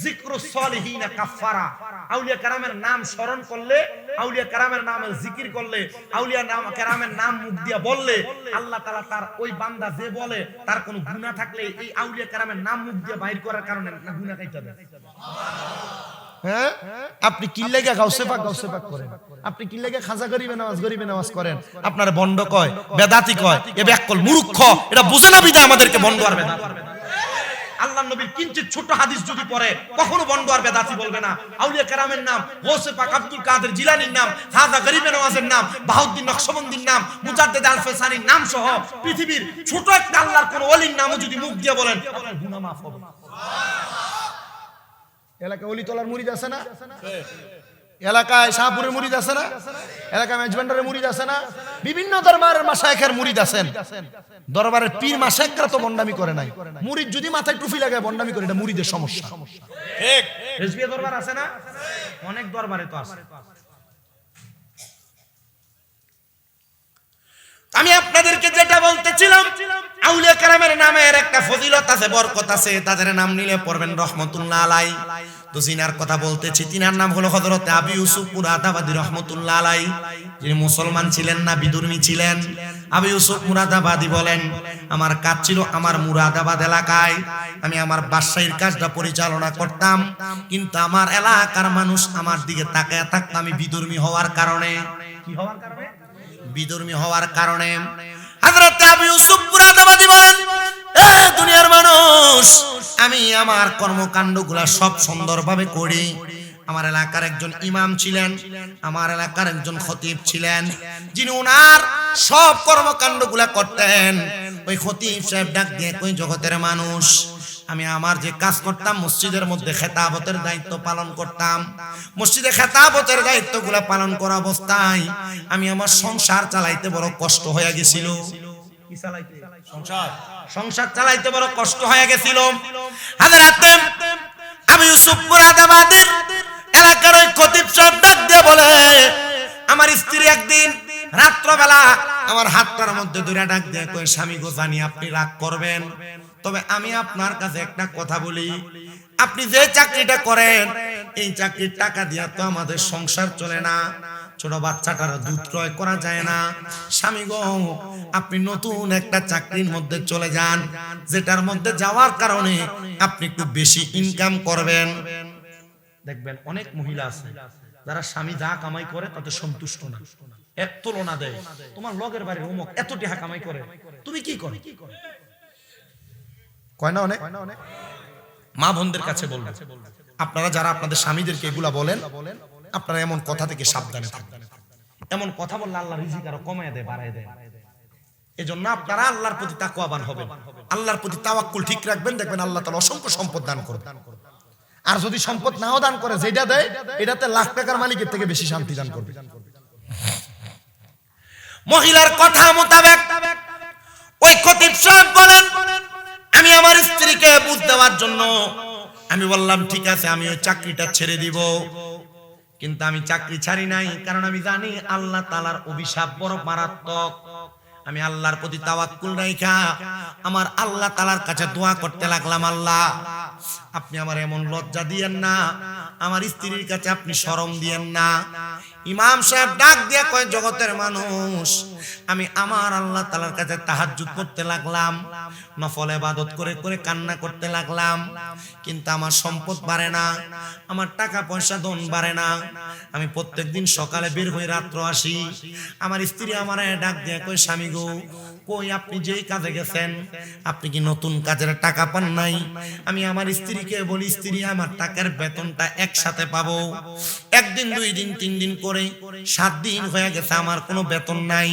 যিকরুস সলিহিন কাফারা। আউলিয়া কারামের নাম স্মরণ করলে, আউলিয়া কারামের নামের জিকির করলে, আউলিয়া কারামের নাম মুখ দিয়ে বললে আল্লাহ তাআলা তার ওই বান্দা যে বলে তার কোনো গুনাহ থাকলে এই আউলিয়া কারামের নাম মুখ দিয়ে বাইর করার কারণে গুনাহ কাইটা দেয়। হ্যাঁ, আপনি কি লাগা গাউসে পাক করেন? আপনি কি লাগা খাজা গরিবে নামাজ করেন? আপনার বন্ড কয়, বেদাতি কয়, এ ব্যাকল মূর্খ, এটা বুঝে না বিদা আমাদেরকে বন্ড আর বেদাত। আল্লাহর নবীর কিঞ্চিত ছোট হাদিস যদি পড়ে কখনো বন্ড আর বেদাতি বলবে না। আউলিয়া কেরামের নাম, গৌসে পাক আব্দুল কাদের জিলানীর নাম, খাজা গরিবে নওয়াজের নাম, বাহাউদ্দিন নকশবন্দির নাম, মুজাদ্দেদ আল ফেসানির নাম সহ পৃথিবীর ছোট একটা আল্লাহর কোন ওলির নামও যদি মুখ দিয়ে বলেন আপনার গুনাহ মাফ হবে। এলাকায় অলি তোলার মুরিদ আছে না? এলাকায় শাহপুরের মুরিদ আছে না? এলাকায় মেজবান্ডারের মুরিদ আছে না? বিভিন্ন দরবারের মাশায়েখের মুরিদ আছেন। দরবারের পীর মাশায়েখরা তো বন্ডামি করে নাই। মুরিদ যদি মাথায় টুপি লাগায় বন্ডামি করে, এটা মুরিদের সমস্যা। ঠিক। রেজবিয়া দরবার আছে না? অনেক দরবারে তো আছে। আমি আপনাদেরকে যেটা বলতেছিলাম, আউলিয়া কেরামের নামের একটা ফজিলত আছে, বরকত আছে। তাদের নাম নিলে পড়বেন রহমতুল্লাহ আলাইহি। তো জিনার কথা বলতেছি, তিনার নাম হলো হযরতে আবু ইউসুফ মুরাদাবাদী রাহমাতুল্লাহ আলাইহি। যিনি মুসলমান ছিলেন না, বিধর্মী ছিলেন। আবু ইউসুফ মুরাদাবাদী বলেন, আমার কাজ ছিল আমার মুরাদাবাদ এলাকায়, আমি আমার বাদশাহীর কাজটা পরিচালনা করতাম, কিন্তু আমার এলাকার মানুষ আমার দিকে তাকায় থাকতো। আমি বিধর্মী হওয়ার কারণে, কি হওয়ার কারণে? বিধর্মী হওয়ার কারণে হযরত আবু ইউসুফ মুরাদাবাদী বলেন, এ দুনিয়ার মানুষ, আমি আমার কর্মকাণ্ডগুলা সব সুন্দরভাবে করি। আমার এলাকার একজন ইমাম ছিলেন, আমার এলাকার একজন খতিব ছিলেন, যিনি ওনার সব কর্মকাণ্ডগুলা করতেন। ওই খতিব সাহেব ডাক দিয়ে কই, জগতের মানুষ, আমি আমার যে কাজ করতাম, মসজিদের মধ্যে খেতাবতের দায়িত্ব পালন করতাম। মসজিদে খেতাবতের দায়িত্বগুলা পালন করা অবস্থায় আমি আমার সংসার চালাইতে বড় কষ্ট হয়ে গেছিল। কি চালাইতে? সংসার চালাইতে বড় কষ্ট হয়ে গেছিল। হযরত আবু ইউসুফ মুরাদাবাদী এলাকার ওই খতিব সাহেব ডাক দিয়ে বলে, আমার স্ত্রী একদিন রাত্রবেলা আমার হাতটার মধ্যে ধরে ডাক দিয়ে কই, স্বামী গো, জানি আপনি রাগ করবেন, তবে আমি আপনার কাছে একটা কথা বলি, আপনি যে চাকরিটা করেন এই চাকরির টাকা দিয়া তো আমাদের সংসার চলে না, ছোট বাচ্চাটার দুধ ক্রয় করা যায় না। স্বামী গো, আপনি নতুন একটা চাকরির মধ্যে চলে যান, যেটার মধ্যে যাওয়ার কারণে আপনি একটু বেশি ইনকাম করবেন। দেখবেন অনেক মহিলা আছে যারা স্বামী যা কামাই করে তাতে সন্তুষ্ট না, এক তুলনা দেয়। তোমার লগের বাড়ির অমুক এত টাকা কামাই করে, তুমি কি করো? কয় না অনেক। মা বোনদের কাছে বলবো, আপনারা যারা আপনাদের স্বামীদেরকে এগুলা বলেন, আপনারা এমন কথা থেকে সাবধানে থাকবেন। এমন কথা বললে আল্লাহ রিজিক আরো কমায় দেয়, বাড়ায় দেয়। এজন্য আপনারা আল্লাহর প্রতি তাকওয়াবান হবেন, আল্লাহর প্রতি তাওয়াক্কুল ঠিক রাখবেন, দেখবেন আল্লাহ তাআলা অসংখ্য সম্পদ দান করবেন। আর যদি সম্পদ নাও দান করে, যেটা দেয় এটাতে লাখ টাকার মালিকের থেকে বেশি শান্তি দান করবে। মহিলার কথা মোতাবেক ওই খতিব সাহেব বলেন, আমি আমার স্ত্রীকে বুঝ দেওয়ার জন্য আমি বললাম, ঠিক আছে, আমি ওই চাকরিটা ছেড়ে দিব। কিন্তু আমি চাকরি ছাড়ি নাই, কারণ আমি জানি আল্লাহ তাআলার অভিশাপ বড় মারাত্মক। আমি আল্লাহর প্রতি তাওয়াক্কুল রাইখা আমার আল্লাহ তাআলার কাছে দোয়া করতে লাগলাম, আল্লাহ আপনি আমার এমন লজ্জা দিয়েন না, আমার স্ত্রীর কাছে আপনি শরম দিয়েন না। ইমাম সাহেব ডাক দিয়ে কয়, জগতের মানুষ, আমি আমার আল্লাহ তাআলার কাছে তাহাজ্জুদ করতে লাগলাম, নফল ইবাদত করে করে কান্না করতে লাগলাম, কিন্তু আমার সম্পদ বাড়ে না, আমার টাকা পয়সা ধন বাড়ে না। আমি প্রত্যেকদিন সকালে বের হয়ে রাত্র আসি। আমার স্ত্রী আমারে ডাক দিয়ে কয়, স্বামী গো, কই আপনি যেই কাজে গেছেন, আপনি কি নতুন কাজের টাকা পান নাই? আমি আমার স্ত্রীকে বলি, স্ত্রী, আমার টাকার বেতনটা একসাথে পাবো, একদিন, দুই দিন, তিন দিন করে 7 দিন হয়ে গেছে আমার কোনো বেতন নাই।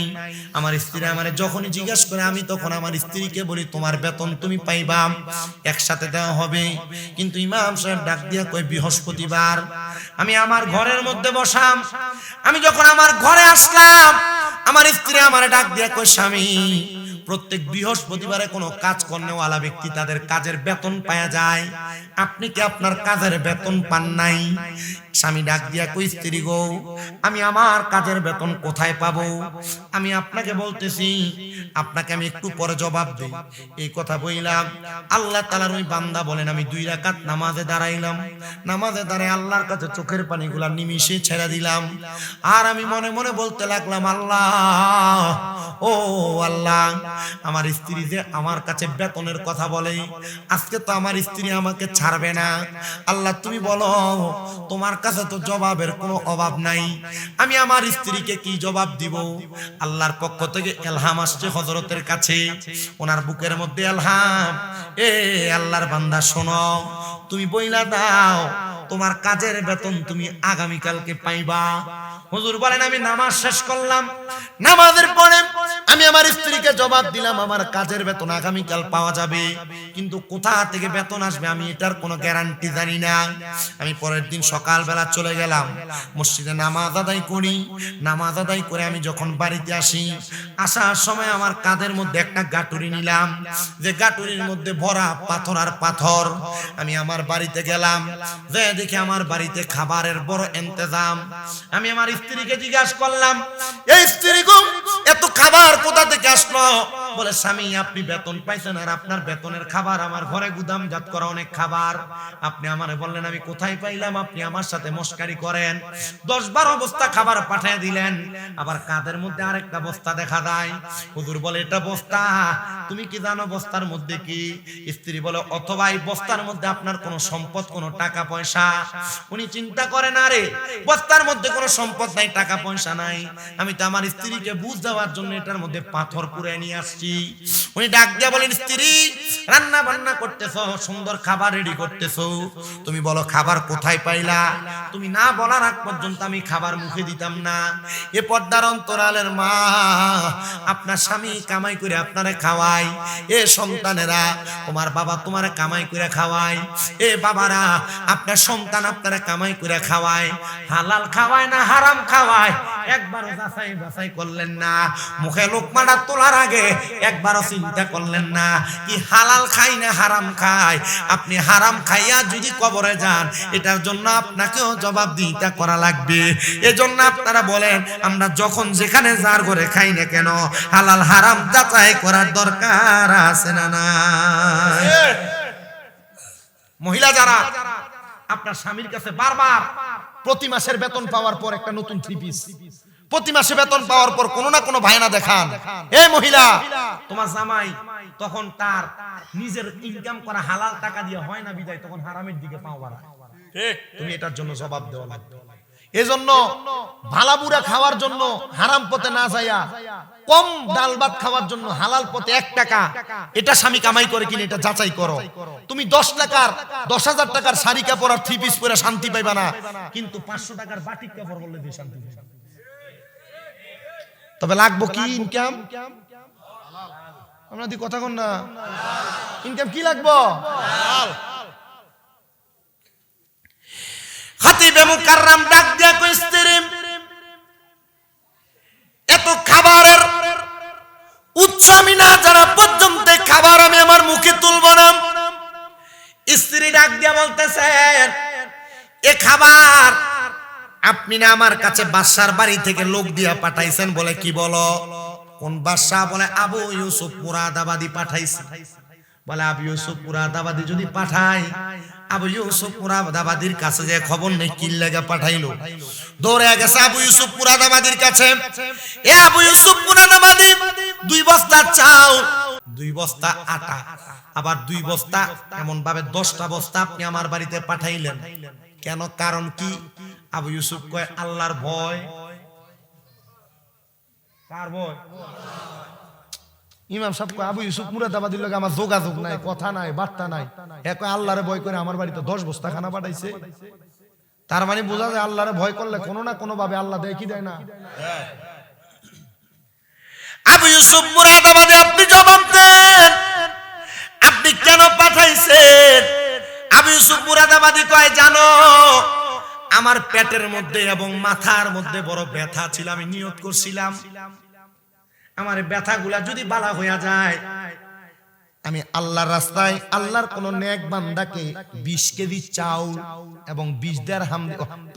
আমার স্ত্রী আমারে যখনই জিজ্ঞাসা করে আমি তখন আমার স্ত্রীকে বলি তোমার বেতন তুমি পাইবা, একসাথে দেওয়া হবে। কিন্তু ইমাম সাহেব ডাক দিয়া কয় বৃহস্পতিবার। আমি আমার ঘরের মধ্যে বসাম, আমি যখন আমার ঘরে আসলাম আমার স্ত্রী আমারে ডাক দিয়া কয় স্বামী প্রত্যেক বৃহস্পতিবারে কোনো কাজ কর্নেওয়ালা ব্যক্তি তাদের কাজের বেতন পাওয়া যায়, আপনি কি আপনার কাজের বেতন পান নাই? স্বামী ডাক দিয়া কই স্ত্রী গো আমি আমার কাজের বেতন কোথায় পাবো? আমি আপনাকে বলতেছি, আপনাকে আমি একটু পরে জবাব দেই। এই কথা বললাম, আল্লাহ তাআলার ওই বান্দা বলেন আমি 2 রাকাত নামাজে দাঁড়াইলাম, নামাজে দাঁড়ায় আল্লাহর কাছে চোখের পানিগুলা নিমিষে ছেড়ে দিলাম। আর আমি মনে মনে বলতে লাগলাম আল্লাহ, ও আল্লাহ, আমার স্ত্রী যে আমার কাছে বেতনের কথা বলে, আজকে তো আমার স্ত্রী আমাকে ছাড়বে না। আল্লাহ তুমি বলো, তোমার কাছে তো জবাবের কোনো অভাব নাই, আমি আমার স্ত্রীকে কি জবাব দিব? আল্লাহর পক্ষ থেকে ইলহাম আসছে হযরতের কাছে, ওনার বুকের মধ্যে ইলহাম, এ আল্লাহর বান্দা শোনো, তুমি বইলা দাও তোমার কাজের বেতন তুমি আগামী কালকে পাইবা। হুজুর বলেন আমি নামাজ শেষ করলাম, নামাজের পরে আমি আমার স্ত্রীকে জবাব দিলাম আমার কাজের বেতন আগামী কাল পাওয়া যাবে, কিন্তু কোথা থেকে বেতন আসবে আমি এটার কোনো গ্যারান্টি জানি না। আমি পরের দিন সকালবেলা চলে গেলাম মসজিদে নামাজ আদায় করি, নামাজ আদায় করে আমি যখন বাড়িতে আসি, আসার সময় আমার কাঁধের মধ্যে একটা গাটুরি নিলাম, যে গাটুরির মধ্যে ভরা পাথর আর পাথর। আমি আমার বাড়িতে গেলাম, যে দেখি আমার বাড়িতে খাবারের বড় ইন্তজাম। আমি আমার স্ত্রীকে জিজ্ঞাসা করলাম, এই স্ত্রী গো এত খাবার কোথা থেকে আসলো? বলে স্বামী আপনি বেতন পাইছেন আর আপনার বেতনের খাবার আমার ঘরে গুদামজাত করা অনেক খাবার, আপনি আমারে বললেন আমি কোথায় পাইলাম? আপনি আমার সাথে মস্কারি করেন, 10-12 বস্তা খাবার পাঠিয়ে দিলেন, আবার কাঁধের মধ্যে আরেকটা বস্তা দেখা যায়। হুজুর বলে এটা বস্তা, তুমি কি জানো বস্তার মধ্যে কি? স্ত্রী বলে অথবা এই বস্তার মধ্যে আপনার কোনো সম্পদ, কোনো টাকা পয়সা। উনি চিন্তা করে না রে বস্তার মধ্যে কোনো সম্পদ নাই, টাকা পয়সা নাই, আমি তো আমার স্ত্রীকে বুঝ দেওয়ার জন্য এটার মধ্যে পাথর পুরে নিয়ে আসছি। উনি ডাক দিয়ে বলেন স্ত্রী রান্না বান্না করতেছো, সুন্দর খাবার রেডি করতেছো, তুমি বলো খাবার কোথায় পাইলা? তুমি না বলার আগ পর্যন্ত আমি খাবার মুখে দিতাম না। এ পর্দার অন্তরালের মা, আপনার স্বামী কামাই করে আপনারে খাওয়ায়, এ সন্তানেরা তোমার বাবা তোমারে কামাই করে খাওয়ায়, এ বাবারা আপনার সন্তান আপনারে কামাই করে খাওয়ায়, হালাল খাওয়ায় না হারাম খাওয়ায় একবারও যাচাই বাছাই করলেন না। মুখে লোকমাটা তোলার আগে একবারও চিন্তা করলেন না কি হালাল খাই না হারাম খাই। আপনি হারাম খাইয়া যদি কবরে যান এটার জন্য আপনাকেও জবাবদিহিতা করা লাগবে। এজন্য আপনারা বলেন আমরা যখন যেখানে যার ঘরে খাই না কেন হালাল হারাম যাচাই করার দরকার আছে না নাই? মহিলা যারা আপনার স্বামীর কাছে বারবার প্রতি মাসের বেতন পাওয়ার পর একটা নতুন 3 পিস, প্রতি মাসে বেতন পাওয়ার পর কোনো না কোনো বায়না দেখান, এই মহিলা তোমার জামাই তখন তার নিজের ইনকাম করা হালাল টাকা দিয়ে হয় না বিদায় তখন হারামের দিকে পাও বাড়ায়, তুমি এটার জন্য জবাব দেওয়া লাগবে। এজন্য ভালাবুরা খাওয়ার জন্য হারাম পথে না যাইয়া কম ডাল ভাত খাওয়ার জন্য হালাল পথে 1 টাকা এটা স্বামী কামাই করে কিনা এটা যাচাই করো। তুমি 10,000 টাকার শাড়ি কাপড় আর 3 পিস পরে শান্তি পাইবা না, কিন্তু 500 টাকার বাটিক কাপড় বললে দিয়ে শান্তি পাবে। তবে লাগবো কি ইনকাম? আমরা দি কথা কন না, ইনকাম কি লাগবো? খতিবে মুকাররম ডাক দিয়া কই স্ত্রী এত খাবারের উৎস আমি না জানা পর্যন্ত খাবার আমি আমার মুখে তুলব না। স্ত্রী ডাক দিয়া বলতেছেন এ খাবার আপনি না আমার কাছে বাদশার বাড়ি থেকে লোক দিয়া পাঠাইছেন। বলে কি বলো? কোন বাদশা? বলে আবু ইউসুফ মুরাদাবাদী পাঠাইছে। বলে আবু ইউসুফ মুরাদাবাদী যদি পাঠাই, আবু ইউসুফ মুরাদাবাদীর কাছে যে খবর নেই কি লাগা পাঠাইলো, দৌড়ে গেছে আবু ইউসুফ মুরাদাবাদীর কাছে। এ আবু ইউসুফ মুরাদাবাদী 2 বস্তা চাউল, 2 বস্তা আটা, আবার 2 বস্তা এমন ভাবে 10টা বস্তা আপনি আমার বাড়িতে পাঠাইলেন কেন? কারণ কি? আবু ইউসুফ কয় আল্লাহর ভয়। কার ভয়? ইমাম সাহেব কয় আবু ইউসুফ মুরাদাবাদীর লগে আমার যোগাযোগ নাই, কথা নাই, বার্তা নাই, এক আল্লাহরে ভয় করে আমার বাড়িতে 10 বস্তা খানা পাঠাইছে। তার মানে বোঝা যায় আল্লাহরে ভয় করলে কোনো না কোনো ভাবে আল্লাহ দেয় কি দেয় না। আবু ইউসুফ মুরাদাবাদী আপনি জবাব দেন, আপনি কেন পাঠাইছেন? আবু ইউসুফ মুরাদাবাদী কয়, জানো আমার পেটের মধ্যে এবং মাথার মধ্যে বড় ব্যথা ছিল, আমি নিয়ত করছিলাম আমার ব্যথাগুলা যদি বালা হইয়া যায় আমি আল্লাহর রাস্তায় আল্লাহর কোন নেক বান্দাকে 20 কেজি চাউল এবং 20 দিরহাম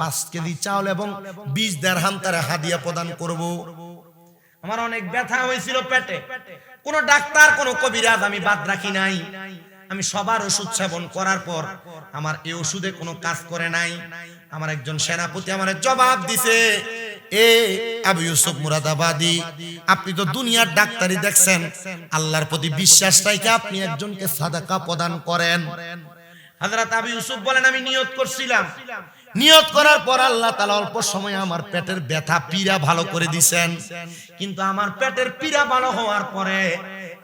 5 কেজি চাউল এবং 20 দিরহাম তার হাদিয়া প্রদান করব। আমার অনেক ব্যথা হয়েছিল পেটে, কোন ডাক্তার কোন কবিরাজ আমি বাদ রাখি নাই। আমি সবার ওষুধ সেবন করার পর আমার এই ওষুধে কোনো কাজ করে নাই। আমার একজন সেনাপতি আমারে জবাব দিছে, এ আবু ইউসুফ মুরাদাবাদী, আপনি তো দুনিয়ার ডাক্তারি দেখছেন, আল্লাহর প্রতি বিশ্বাস রাখে আপনি একজনকে সাদাকা প্রদান করেন। হযরত আবু ইউসুফ বলেন, আমি নিয়ত করছিলাম, নিয়ত করার পর আল্লাহ তাআলা অল্প সময়ে আমার পেটের ব্যথা পীড়া ভালো করে দিবেন। কিন্তু আমার পেটের পীড়া ভালো হওয়ার পরে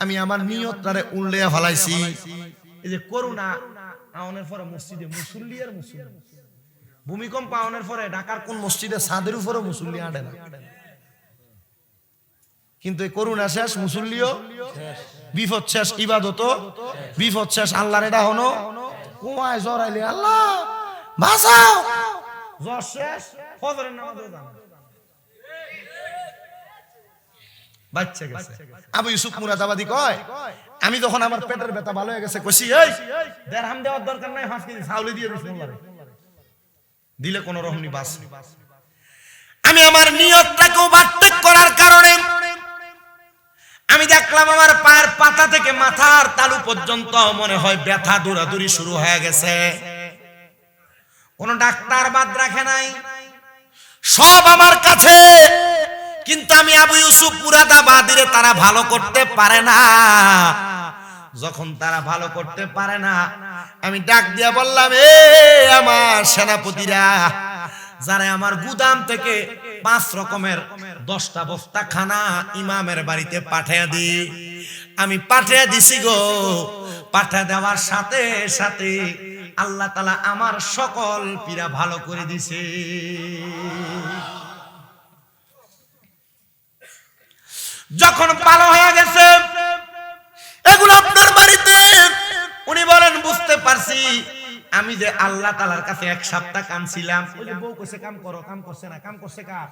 আমি আমার নিয়তটারে উল্লেখ ফলাইছি। এই যে করোনা আওনের পরে মসজিদে মুসল্লি আর মুসল্লি, ভূমিকম্প আওনের পরে ঢাকার কোন মসজিদে ছাদের উপরে মুসল্লি আড়ে না, কিন্তু এই করোনা শেষ, মুসল্লিও বিপদ শেষ, ইবাদতও বিপদ শেষ। আল্লাহর এটা হনো কুয়ায় জড়াইলে আল্লাহ বাঁচাও, জ্বর শেষ, ফজরের নামাজও যান বাচ্চা গেছে। আবু ইউসুফ মুরাদাবাদী কয়, আমি যখন আমার পেটের ব্যথা ভালো হয়ে গেছে কইছি, এই দিরহাম দেওয়ার দরকার নাই, 5 কেজি চাউল দিয়ে বিসমিল্লাহ দিলে কোন রহমনি বাস। আমি আমার নিয়তটাকে ওভারটেক করার কারণে আমি দেখলাম আমার পায়ের পাতা থেকে মাথার তালু পর্যন্ত মনে হয় ব্যথা দৌড়াদৌড়ি শুরু হয়ে গেছে। কোন ডাক্তার বাদ রাখে নাই, সব আমার কাছে। কিন্তু আমি আবু ইউসুফ মুরাদাবাদীরে তারা ভালো করতে পারে না। যখন তারা ভালো করতে পারে না, আমি ডাক দিয়া বললাম, এ আমার সেনাপতিরা, যারা আমার গুদাম থেকে 5 রকমের 10টা বস্তা খানা ইমামের বাড়িতে পাঠিয়ে দি, আমি পাঠিয়ে দিছি গো। পাঠিয়ে দেওয়ার সাথে সাথে আল্লাহ তাআলা আমার সকল পীড়া ভালো করে দিছে। যখন ভালো হয়ে গেছে এগুলো আপনার বাড়িতে, উনি বলেন, বুঝতে পারছি আমি যে আল্লাহ তাআলার কাছে 1 সপ্তাহ কামছিলাম। ওই যে বউ কইছে কাম করো, কাম করছে না, কাম করছে কার?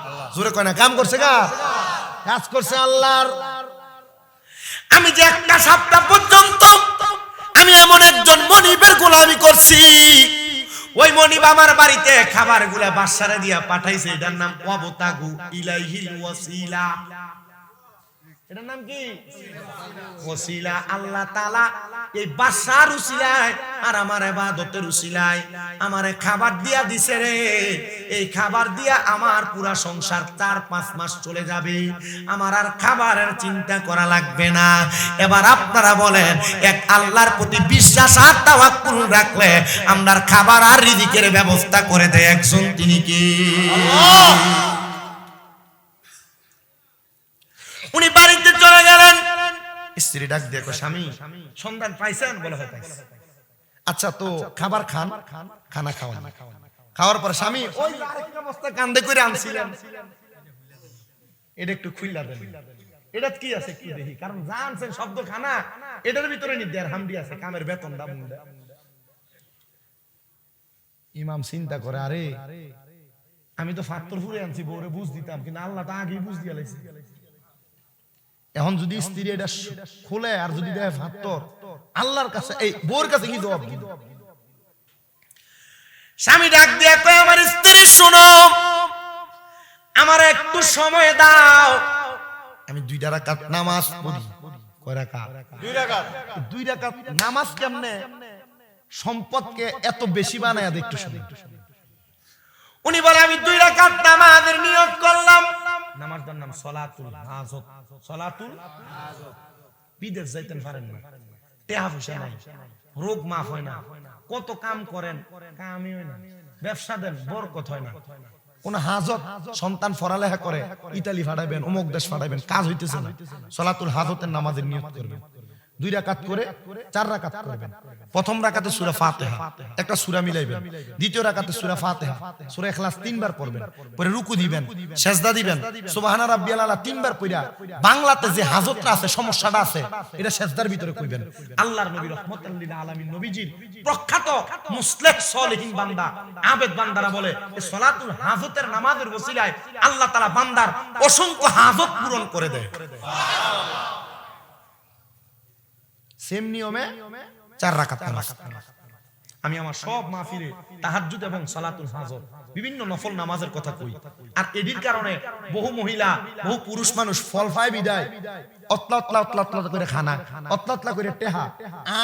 আল্লাহ। জোরে কয় না, কাম করছে কার? কাজ করছে আল্লাহর। আমি যে 1 সপ্তাহ পর্যন্ত আমি এমন একজন মনিবের গোলামি করছি, ওই মনিব আমার বাড়িতে খাবারগুলা বাদশারে দিয়া পাঠাইছে। এটার নাম ওয়াবতাগু ইলাইহিল ওয়াসিলা। এটার নাম কি? ওসিলা। আল্লাহ তাআলা এই বাদশার উসিলায় আর আমার ইবাদতের উসিলায় আমারে খাবার দিয়া দিছে রে। এই খাবার দিয়া আমার পুরা সংসার 4-5 মাস চলে যাবে, আমার আর খাবারের চিন্তা করা লাগবে না। এবার আপনারা বলেন, এক আল্লাহর প্রতি বিশ্বাস আর তাওয়াক্কুল রাখলে আমরার খাবার আর রিজিকের ব্যবস্থা করে দেয় একজন, তিনি কি? আল্লাহ। উনি বাড়িতে চলে গেলেন, স্ত্রী ডাক দিয়ে কয়, স্বামী সন্ধান পাইছেন? বলে হয় পাইছি। আচ্ছা তো খাবার খান, খানা খাওয়ান। খাওয়ার পর স্বামী ওই আরেকটা বস্তা কান্দে করে আনছিলেন, এটা একটু খুইলা দেন, এটা কি আছে একটু দেখি, কারণ জানছেন শব্দ খানা, এটার ভিতরে নি দিরহাম দি আছে, কামের বেতনটা মুন্ডা। ইমাম চিন্তা করে, আরে আমি তো ফাত্তর ফুরে আনছি, বউরে বুঝ দিতাম, কিন্তু আল্লাহ তো আগেই বুঝ দিয়া লাইছে। এখন যদি স্ত্রী এটা খুলে আর যদি দেয় ফাত্তর, আল্লাহর কাছে এই বউর কাছে কি জবাব দিবে? স্বামী ডাক দিয়ে কয়, আমার স্ত্রী শোনো, আমার একটু সময় দাও, আমি 2 রাকাত নামাজ পড়ি। কয় রাকাত? 2 রাকাত। 2 রাকাত নামাজ কেমনে সম্পদকে এত বেশি বানায় দেখতে শুনি। উনি বলে, আমি 2 রাকাত নামাজের নিয়ত করলাম। নামাজটার নাম সলাতুল হাজত। সলাতুল হাজত। বিদেশ যাইতেন পারেন না, টাকা পয়সা নাই, রোগ মাফ হয় না, কত কাম করেন, কামই হয় না, ব্যবসা দেন, বরকত হয় না। কোন হাজত, সন্তান পড়ালেখা করে, ইতালি ফাটাইবেন, অমুক দেশ ফাটাইবেন, কাজ হইতেছে না, সলাতুল হাজতের নামাজের নিয়ত করবেন। 2 রাকাত করে 4 রাকাত করবেন। প্রথম রাকাতে সূরা ফাতিহা একটা সূরা মিলাইবেন, দ্বিতীয় রাকাতে সূরা ফাতিহা সূরা ইখলাস 3 বার পড়বেন, পরে রুকু দিবেন, সিজদা দিবেন, সুবহানা রাব্বিয়াল আলা 3 বার পড়া বাংলাতে যে হাজতটা আছে সমস্যাটা আছে এটা সিজদার ভিতরে কইবেন। আল্লাহর নবী রাহমাতুল লিল আলামিন নবীজির প্রখ্যাত মুসলিহ সলিহিন বান্দা আবেদ বান্দারা বলে এই সালাতুল হাজতের নামাজের ওসিলায় আল্লাহ তাআলা বান্দার অসংখ্য হাজত পূরণ করে দেয়। সেম নিয়মে 4 রাকাত নামাজ। আমি আমার সব মাহফিলে তাহাজ্জুদ এবং সালাতুল হাজত বিভিন্ন নফল নামাজের কথা কই। আর এডির কারণে বহু মহিলা বহু পুরুষ মানুষ ফল পায় বিদায় অতলা করে খানা, অতলা করে টেহা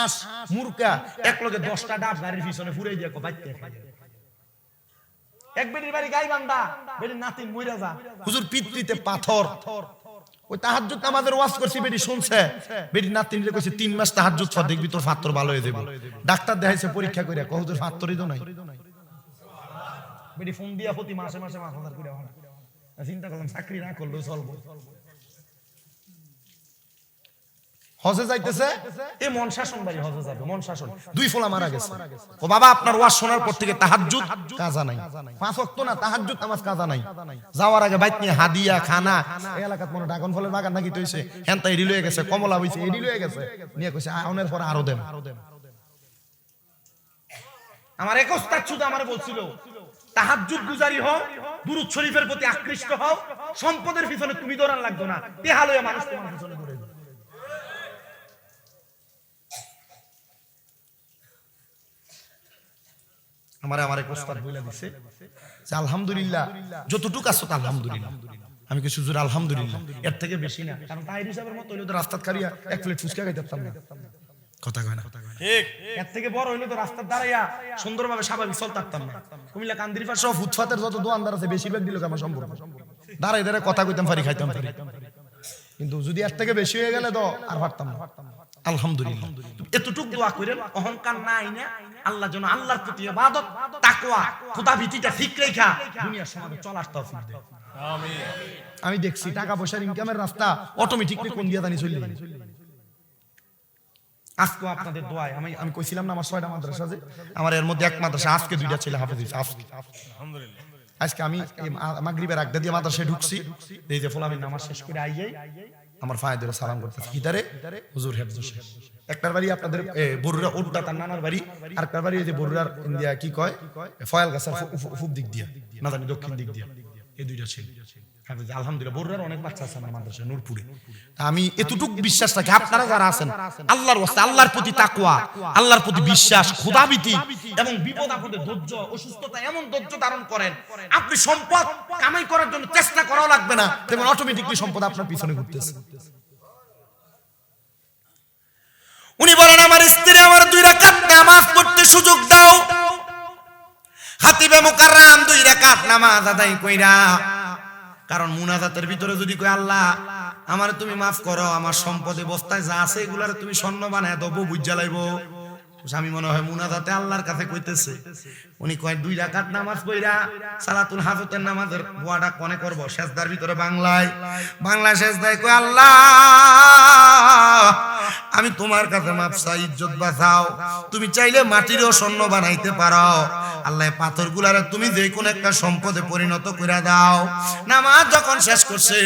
আঁশ মুরকা একলগে 10টা ডাব গাড়ির পিছনে ফুরাই দিয়ে বাইতে খায়। এক বেটির বাড়ি গাইবান্ধা, বেটির নাতিন মইরা যা, হুজুর পিতৃতে পাথর। ওই তাহাজ্জুদ নামাজের ওয়াজ করছি, বেটি শুনছে, বেটি নাতিনরে কইছে 3 মাস তাহাজ্জুদ পড় দেখবি তোর পাথর ভালো হয়ে যাবে। ডাক্তার দেখাইছে পরীক্ষা কইরা কও তোর পাথরই তো নাই। বেটি ফোন দিয়া প্রতি মাসে মাসে 5000 করে হয়। চিন্তা করলাম চাকরি না করলেও চলবো। হজে যাইতেছে, এই মন শাসন বাড়ি হজে যাবে, মন শাসন 2 ফোলা মারা গেছে। ও বাবা আপনার ওয়াজ শোনার পর থেকে তাহাজ্জুদ কাজা নাই, 5 ওয়াক্ত না তাহাজ্জুদ নামাজ কাজা নাই। যাওয়ার আগে বাইক নিয়ে হাদিয়া খানা, এই এলাকাত মনে ড্রাগন ফলের বাগান নাকি তৈছে, হেনতা এডি লয়ে গেছে, কমলা হইছে এডি লয়ে গেছে, নিয়ে কইছে আউনের পর আরো দেন। আমার এক ওস্তাদ শুধু আমারে বলছিল তাহাজ্জুদ গুজারি হও, দুরূদ শরীফের প্রতি আকৃষ্ট হও, সম্পদের পিছনে তুমি দৌড়ান লাগবে না, তেহা লইয়া মানুষ তোমার পিছনে দৌড়াবে। আমার এক ওস্তাদ বইলা দিছে যে আলহামদুলিল্লাহ যতটুকু আছে তা আলহামদুলিল্লাহ। আমি কিছু জোর আলহামদুলিল্লাহ, এর থেকে বেশি না। কারণ তাহির হিসাবের মতো হইলো তো রাস্তাত খাইয়া 1 প্লেট ফুচকা খাইতে পারতাম না। কথা কয় না ঠিক? এর থেকে বড় হইলো তো রাস্তার দাঁড়াইয়া সুন্দরভাবে স্বাভাবিক চলতে পারতাম না। কুমিল্লা কান্দির পাশে ফুটপাতের যত দোকানদার আছে বেশিরভাগ দিল আমার সম্পর্ক, দাঁড়াই দাঁড়াই কথা কইতাম পারি, খাইতাম পারি। কিন্তু যদি এর থেকে বেশি হয়ে গেলে তো আর পারতাম না। আলহামদুলিল্লাহ এতটুকু দোয়া করেন, অহংকার না আইনা আল্লাহ যেন আল্লাহর প্রতি ইবাদত তাকওয়া খোদা ভীতিটা ঠিক রেখা দুনিয়ার সমাজে চলার তৌফিক দেয়। আমিন। আমি দেখছি টাকা পয়সার ইনকামের রাস্তা অটোমেটিকলি কোন দিয়া জানি চলে যায়। আজকে আপনাদের দোয়ায় আমি কইছিলাম না আমার 6টা মাদ্রাসা আছে, আমার এর মধ্যে এক মাদ্রাসা আজকে 2টা ছেলে হাফেজ হইছে। আলহামদুলিল্লাহ। আজকে আমি মাগরিবের আগ দিয়ে মাদ্রাসায় ঢুকছি, এই যে ফলামি নামাজ শেষ করে আইয়াই আমার ফায়দের সালাম করতেছে, কিদারে হুজুর হেফজ শেখ। একটার বাড়ি আপনাদের বরুরা উড্ডা তার নানার বাড়ি, আর একটার বাড়ি এই যে বরুরার ইন্ডিয়া কি কয় ফয়াল গাছার ফুপ দিক দিয়া না জানি দক্ষিণ দিক দিয়া, এই 2টা ছেলে। আলহামদুলিল্লাহ বরুরার অনেক বাচ্চা আছে আমার মাদ্রাসায় নূরপুরে। আমি এতটুকু বিশ্বাস রাখি আপনারা যারা আছেন আল্লাহর ওয়াস্তে আল্লাহর প্রতি তাকওয়া, আল্লাহর প্রতি বিশ্বাস, খোদাভীতি এবং বিপদ আপদে ধৈর্য, অসুস্থতা এমন ধৈর্য ধারণ করেন, আপনি সম্পদ কামাই করার জন্য চেষ্টা করাও লাগবে না, তেমন অটোমেটিকলি সম্পদ আপনার পিছনে ঘুরতেছে। উনি বলেন আমার স্ত্রী আমার 2 রাকাত নামাজ পড়তে সুযোগ দাও। খাতিবে মুকাররম 2 রাকাত নামাজ আদায় কইরা, কারণ মুনাজাতের ভিতরে যদি কই আল্লাহ আমারে তুমি মাফ করো, আমার সম্পদে বস্তায় যা আছে এগুলারে তুমি স্বর্ণ বানায় দেবো, বুঝা লাইবো। আমি মনে হয় মুনাজাতে আল্লাহর কাছে কইতেছে। উনি কয় 2 রাকাত নামাজ পড়া সালাতুল হাজতের নামাজের দোয়াটা কোনে করব, সিজদার ভিতরে বাংলায় সিজদায় কয় আল্লাহ আমি তোমার কাছে মাফ চাই, ইজ্জত বাঁচাও। তুমি চাইলে মাটিরও স্বর্ণ বানাইতে পারো, আল্লাহ পাথরগুলারে তুমি যে কোন একটা সম্পদে পরিণত করে দাও। নামাজ যখন শেষ করছে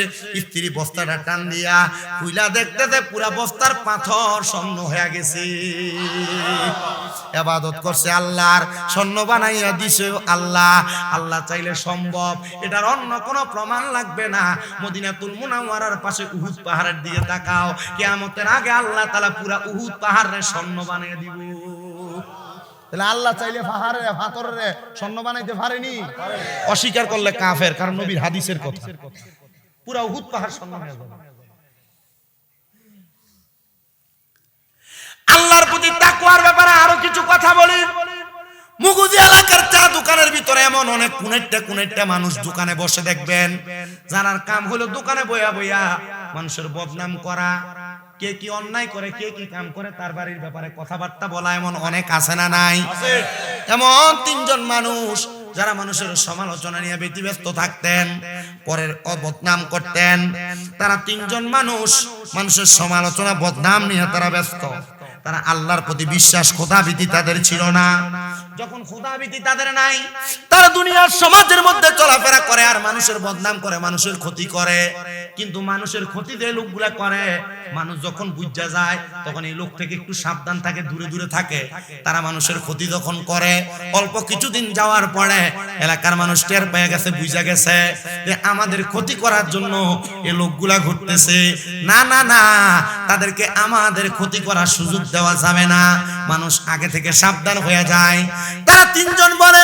স্ত্রী বস্তাটা টান দিয়া খুইলা দেখতে পুরা বস্তার পাথর স্বর্ণ হয়ে গেছে। ইবাদত করছে আল্লাহর, স্বর্ণ বানাইয়া দিছে আল্লাহ। আল্লাহ চাইলে সম্ভব, এটার অন্য কোনো প্রমাণ লাগবে না। মদিনাতুল মুনাওয়ারার পাশে উহুদ পাহাড়ের দিকে তাকাও, কিয়ামতের আগে আল্লাহ তাআলা পুরা উহুদ পাহাড়ে স্বর্ণ বানিয়ে দিব। তাহলে আল্লাহ চাইলে পাহাড়ে পাথরে স্বর্ণ বানাইতে পারেনি? অস্বীকার করলে কাফের, কারণ নবীর হাদিসের কথা। পুরা উহুদ পাহাড় স্বর্ণ হয়ে যাবে। আল্লাহর প্রতি তাকওয়ার ব্যাপারে আরো কিছু কথা বলি। মুগুজি এলাকার চা দোকানের ভিতরে এমন অনেক কুনেটটা মানুষ দোকানে বসে দেখবেন, যারার কাম হলো দোকানে বইয়া বইয়া মানুষের বদনাম করা, কে কি অন্যায় করে কে কি কাম করে তার বাড়ির ব্যাপারে কথাবার্তা বলা, এমন অনেক আছে না নাই? এমন 3 জন মানুষ যারা মানুষের সমালোচনা নিয়ে ব্যতিব্যস্ত থাকতেন, পরের বদনাম করতেন, তারা তিনজন মানুষ মানুষের সমালোচনা বদনাম নিয়ে তারা ব্যস্ত। তারা আল্লাহর প্রতি বিশ্বাস, খোদাভীতি তাদের ছিল না। যখন খোদাভীতি তাদের নাই, তারা দুনিয়ার সমাজের মধ্যে চলাফেরা করে আর মানুষের বদনাম করে, মানুষের ক্ষতি করে। কিন্তু মানুষের ক্ষতি যে লোকগুলা করে, মানুষ যখন বুঝা যায় তখন এই লোক থেকে একটু সাবধান থাকে, দূরে দূরে থাকে। তারা মানুষের ক্ষতি যখন করে, অল্প কিছুদিন যাওয়ার পরে এলাকার মানুষ টের পেয়ে গেছে, বুঝা গেছে যে আমাদের ক্ষতি করার জন্য এই লোকগুলা ঘুরতেছে। না না না, তাদেরকে আমাদের ক্ষতি করার সুযোগ দেওয়া যাবে না। মানুষ আগে থেকে সাবধান হয়ে যায়। তারা তিনজন বলে,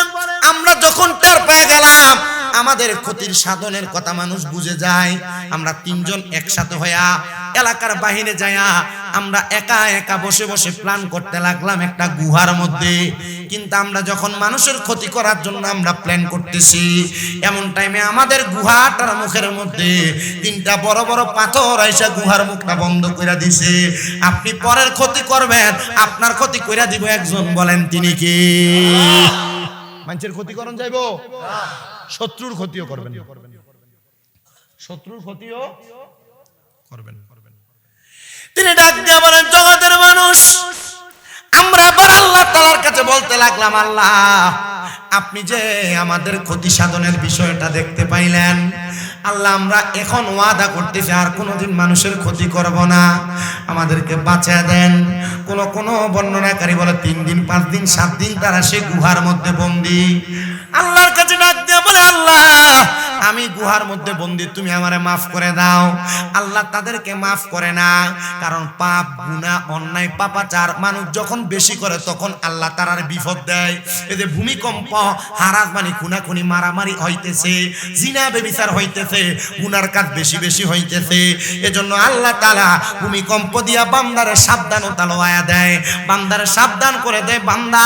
আমরা যখন টের পেয়ে গেলাম আমাদের ক্ষতির সাধনের কথা মানুষ বুঝে যায়, আমরা তিনজন একসাথে হইয়া এলাকার বাহিরে যাইয়া আমরা একা একা বসে বসে প্ল্যান করতে লাগলাম একটা গুহার মধ্যে। কিন্তু আমরা যখন মানুষের ক্ষতি করার জন্য আমরা প্ল্যান করতেছি, এমন টাইমে আমাদের গুহাটার মুখের মধ্যে তিনটা বড় বড় পাথর আইসা গুহার মুখটা বন্ধ করে দিছে। আপনি পরের ক্ষতি করবেন, আপনার ক্ষতি কইরা দিব একজন, বলেন তিনি কি? মানুষের ক্ষতিকরণ যাইবো, শত্রুর ক্ষতিও করবেন, শত্রুর ক্ষতিও করবেন। তিনি ডাক দিয়ে বলেন, জগতের মানুষ, আমরা এবার আল্লাহ তাআলার কাছে বলতে লাগলাম, আল্লাহ আপনি যে আমাদের ক্ষতি সাধনের বিষয়টা দেখতে পাইলেন, আল্লাহ আমরা এখন ওয়াদা করতেছি আর কোনোদিন মানুষের ক্ষতি করব না, আমাদেরকে বাঁচিয়ে দেন। কোন বর্ণনাকারী বলে 3 দিন 5 দিন 7 দিন তারা সে গুহার মধ্যে বন্দী। আল্লাহর কাছে ডাক দিয়ে বলে, আল্লাহ আমি গুহার মধ্যে বন্দী, তুমি আমারে মাফ করে দাও। আল্লাহ তাদেরকে মাফ করে না, কারণ পাপ গুনাহ অন্যায় পাপাচার মানুষ যখন বেশি করে তখন আল্লাহ তার বিপদ দেয়। এই যে ভূমিকম্প, হারাজমানি, খুনাখুনি, মারামারি হইতেছে, জিনা ব্যভিচার হইতেছে, গুনার কাজ বেশি বেশি হইতেছে, এজন্য আল্লাহ তাআলা ভূমিকম্প দিয়া বান্দারে সাবধানতা লওয়া দেয়, বান্দারে সাবধান করে দেয়। বান্দা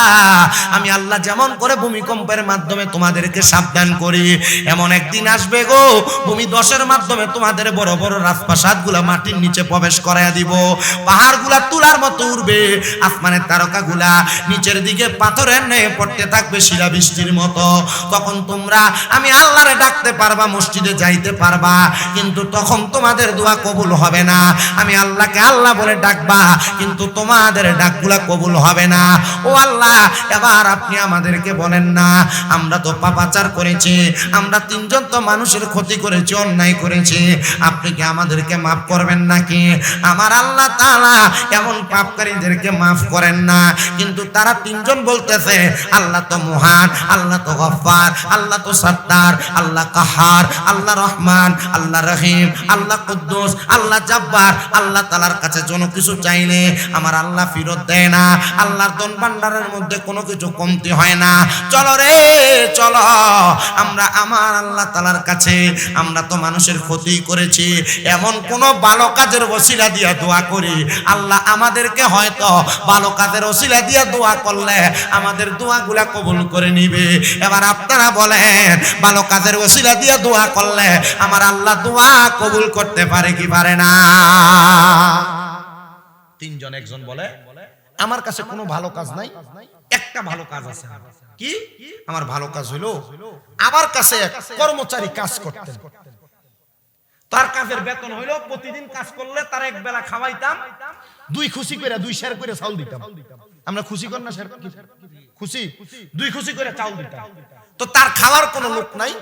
আমি আল্লাহ যেমন করে ভূমিকম্পের মাধ্যমে তোমাদেরকে সাবধান করি, এমন একদিন আসবে গো ভূমি দশের মাধ্যমে তোমাদের বড় বড় রাজপ্রাসাদ গুলা মাটির নিচে প্রবেশ করাইয়া দিব, পাহাড় গুলা তুলার মতো উড়বে, আসমানের তারকা গুলা নিচের দিকে পাথরের ন্যায় পড়তে থাকবে শিলা বৃষ্টির মতো। তখন তোমরা আমি আল্লাহরে ডাকতে পারবা, মসজিদে যাইতে পারবা, কিন্তু তখন তোমাদের দোয়া কবুল হবে না। আমি আল্লাহকে আল্লাহ বলে ডাকবা, কিন্তু তোমাদের ডাকগুলা কবুল হবে না। ও আল্লাহ, এবার আপনি আমাদেরকে বলেন না, আমরা তো পাপাচার করেছি, আমরা তিনজন তো মানুষের ক্ষতি করেছি, অন্যায় করেছি, আপনি কি আমাদেরকে মাফ করবেন নাকি? আমার আল্লাহ তাআলা এমন পাপকারীদেরকে মাফ করেন না। কিন্তু তারা তিনজন বলতেছে, আল্লাহ তো মহান, আল্লাহ তো গফফার, আল্লাহ তো সত্তার, আল্লাহ কাহার, আল্লাহ রহমান, আল্লাহ রহিম, আল্লাহ কুদ্দুস, আল্লাহ জব্বার। আল্লাহ তাআলার কাছে কোনো কিছু চাইলে আমার আল্লাহ ফেরত দেয় না, আল্লাহর ধন ভান্ডারের মধ্যে কোনো কিছু কমতি হয় না। চলো রে চলো, আমরা আমার আল্লাহ তাআলার কাছে, আমরা তো মানুষের ক্ষতি করেছি, এমন কোন ভালো কাজের ওসিলা দিয়া দোয়া করি, আল্লাহ আমাদেরকে হয়তো ভালো কাজের ওসিলা দিয়া দোয়া করলে আমাদের দোয়াগুলা কবুল করে নিবে। এবার আপনারা বলেন, ভালো কাজের ওসিলা দিয়া দোয়া করলে আমার আল্লাহ দোয়া কবুল করতে পারে কি পারে না? তিনজন, একজন বলে আমার কাছে কোনো ভালো কাজ নাই, একটা ভালো কাজ আছে। কি? আমার ভালো কাজ হইলো আমার কাছে এক কর্মচারী কাজ করতেন, তার কাজের বেতন হইলো প্রতিদিন কাজ করলে তার এক বেলা খাওয়াইতাম, 2 খুশি করে 2 শের করে চাউল দিতাম। আমরা খুশি কর না শের, খুশি 2 খুশি করে চাউল দিতাম। তো তার খাওয়ার কোনো লোক নাই,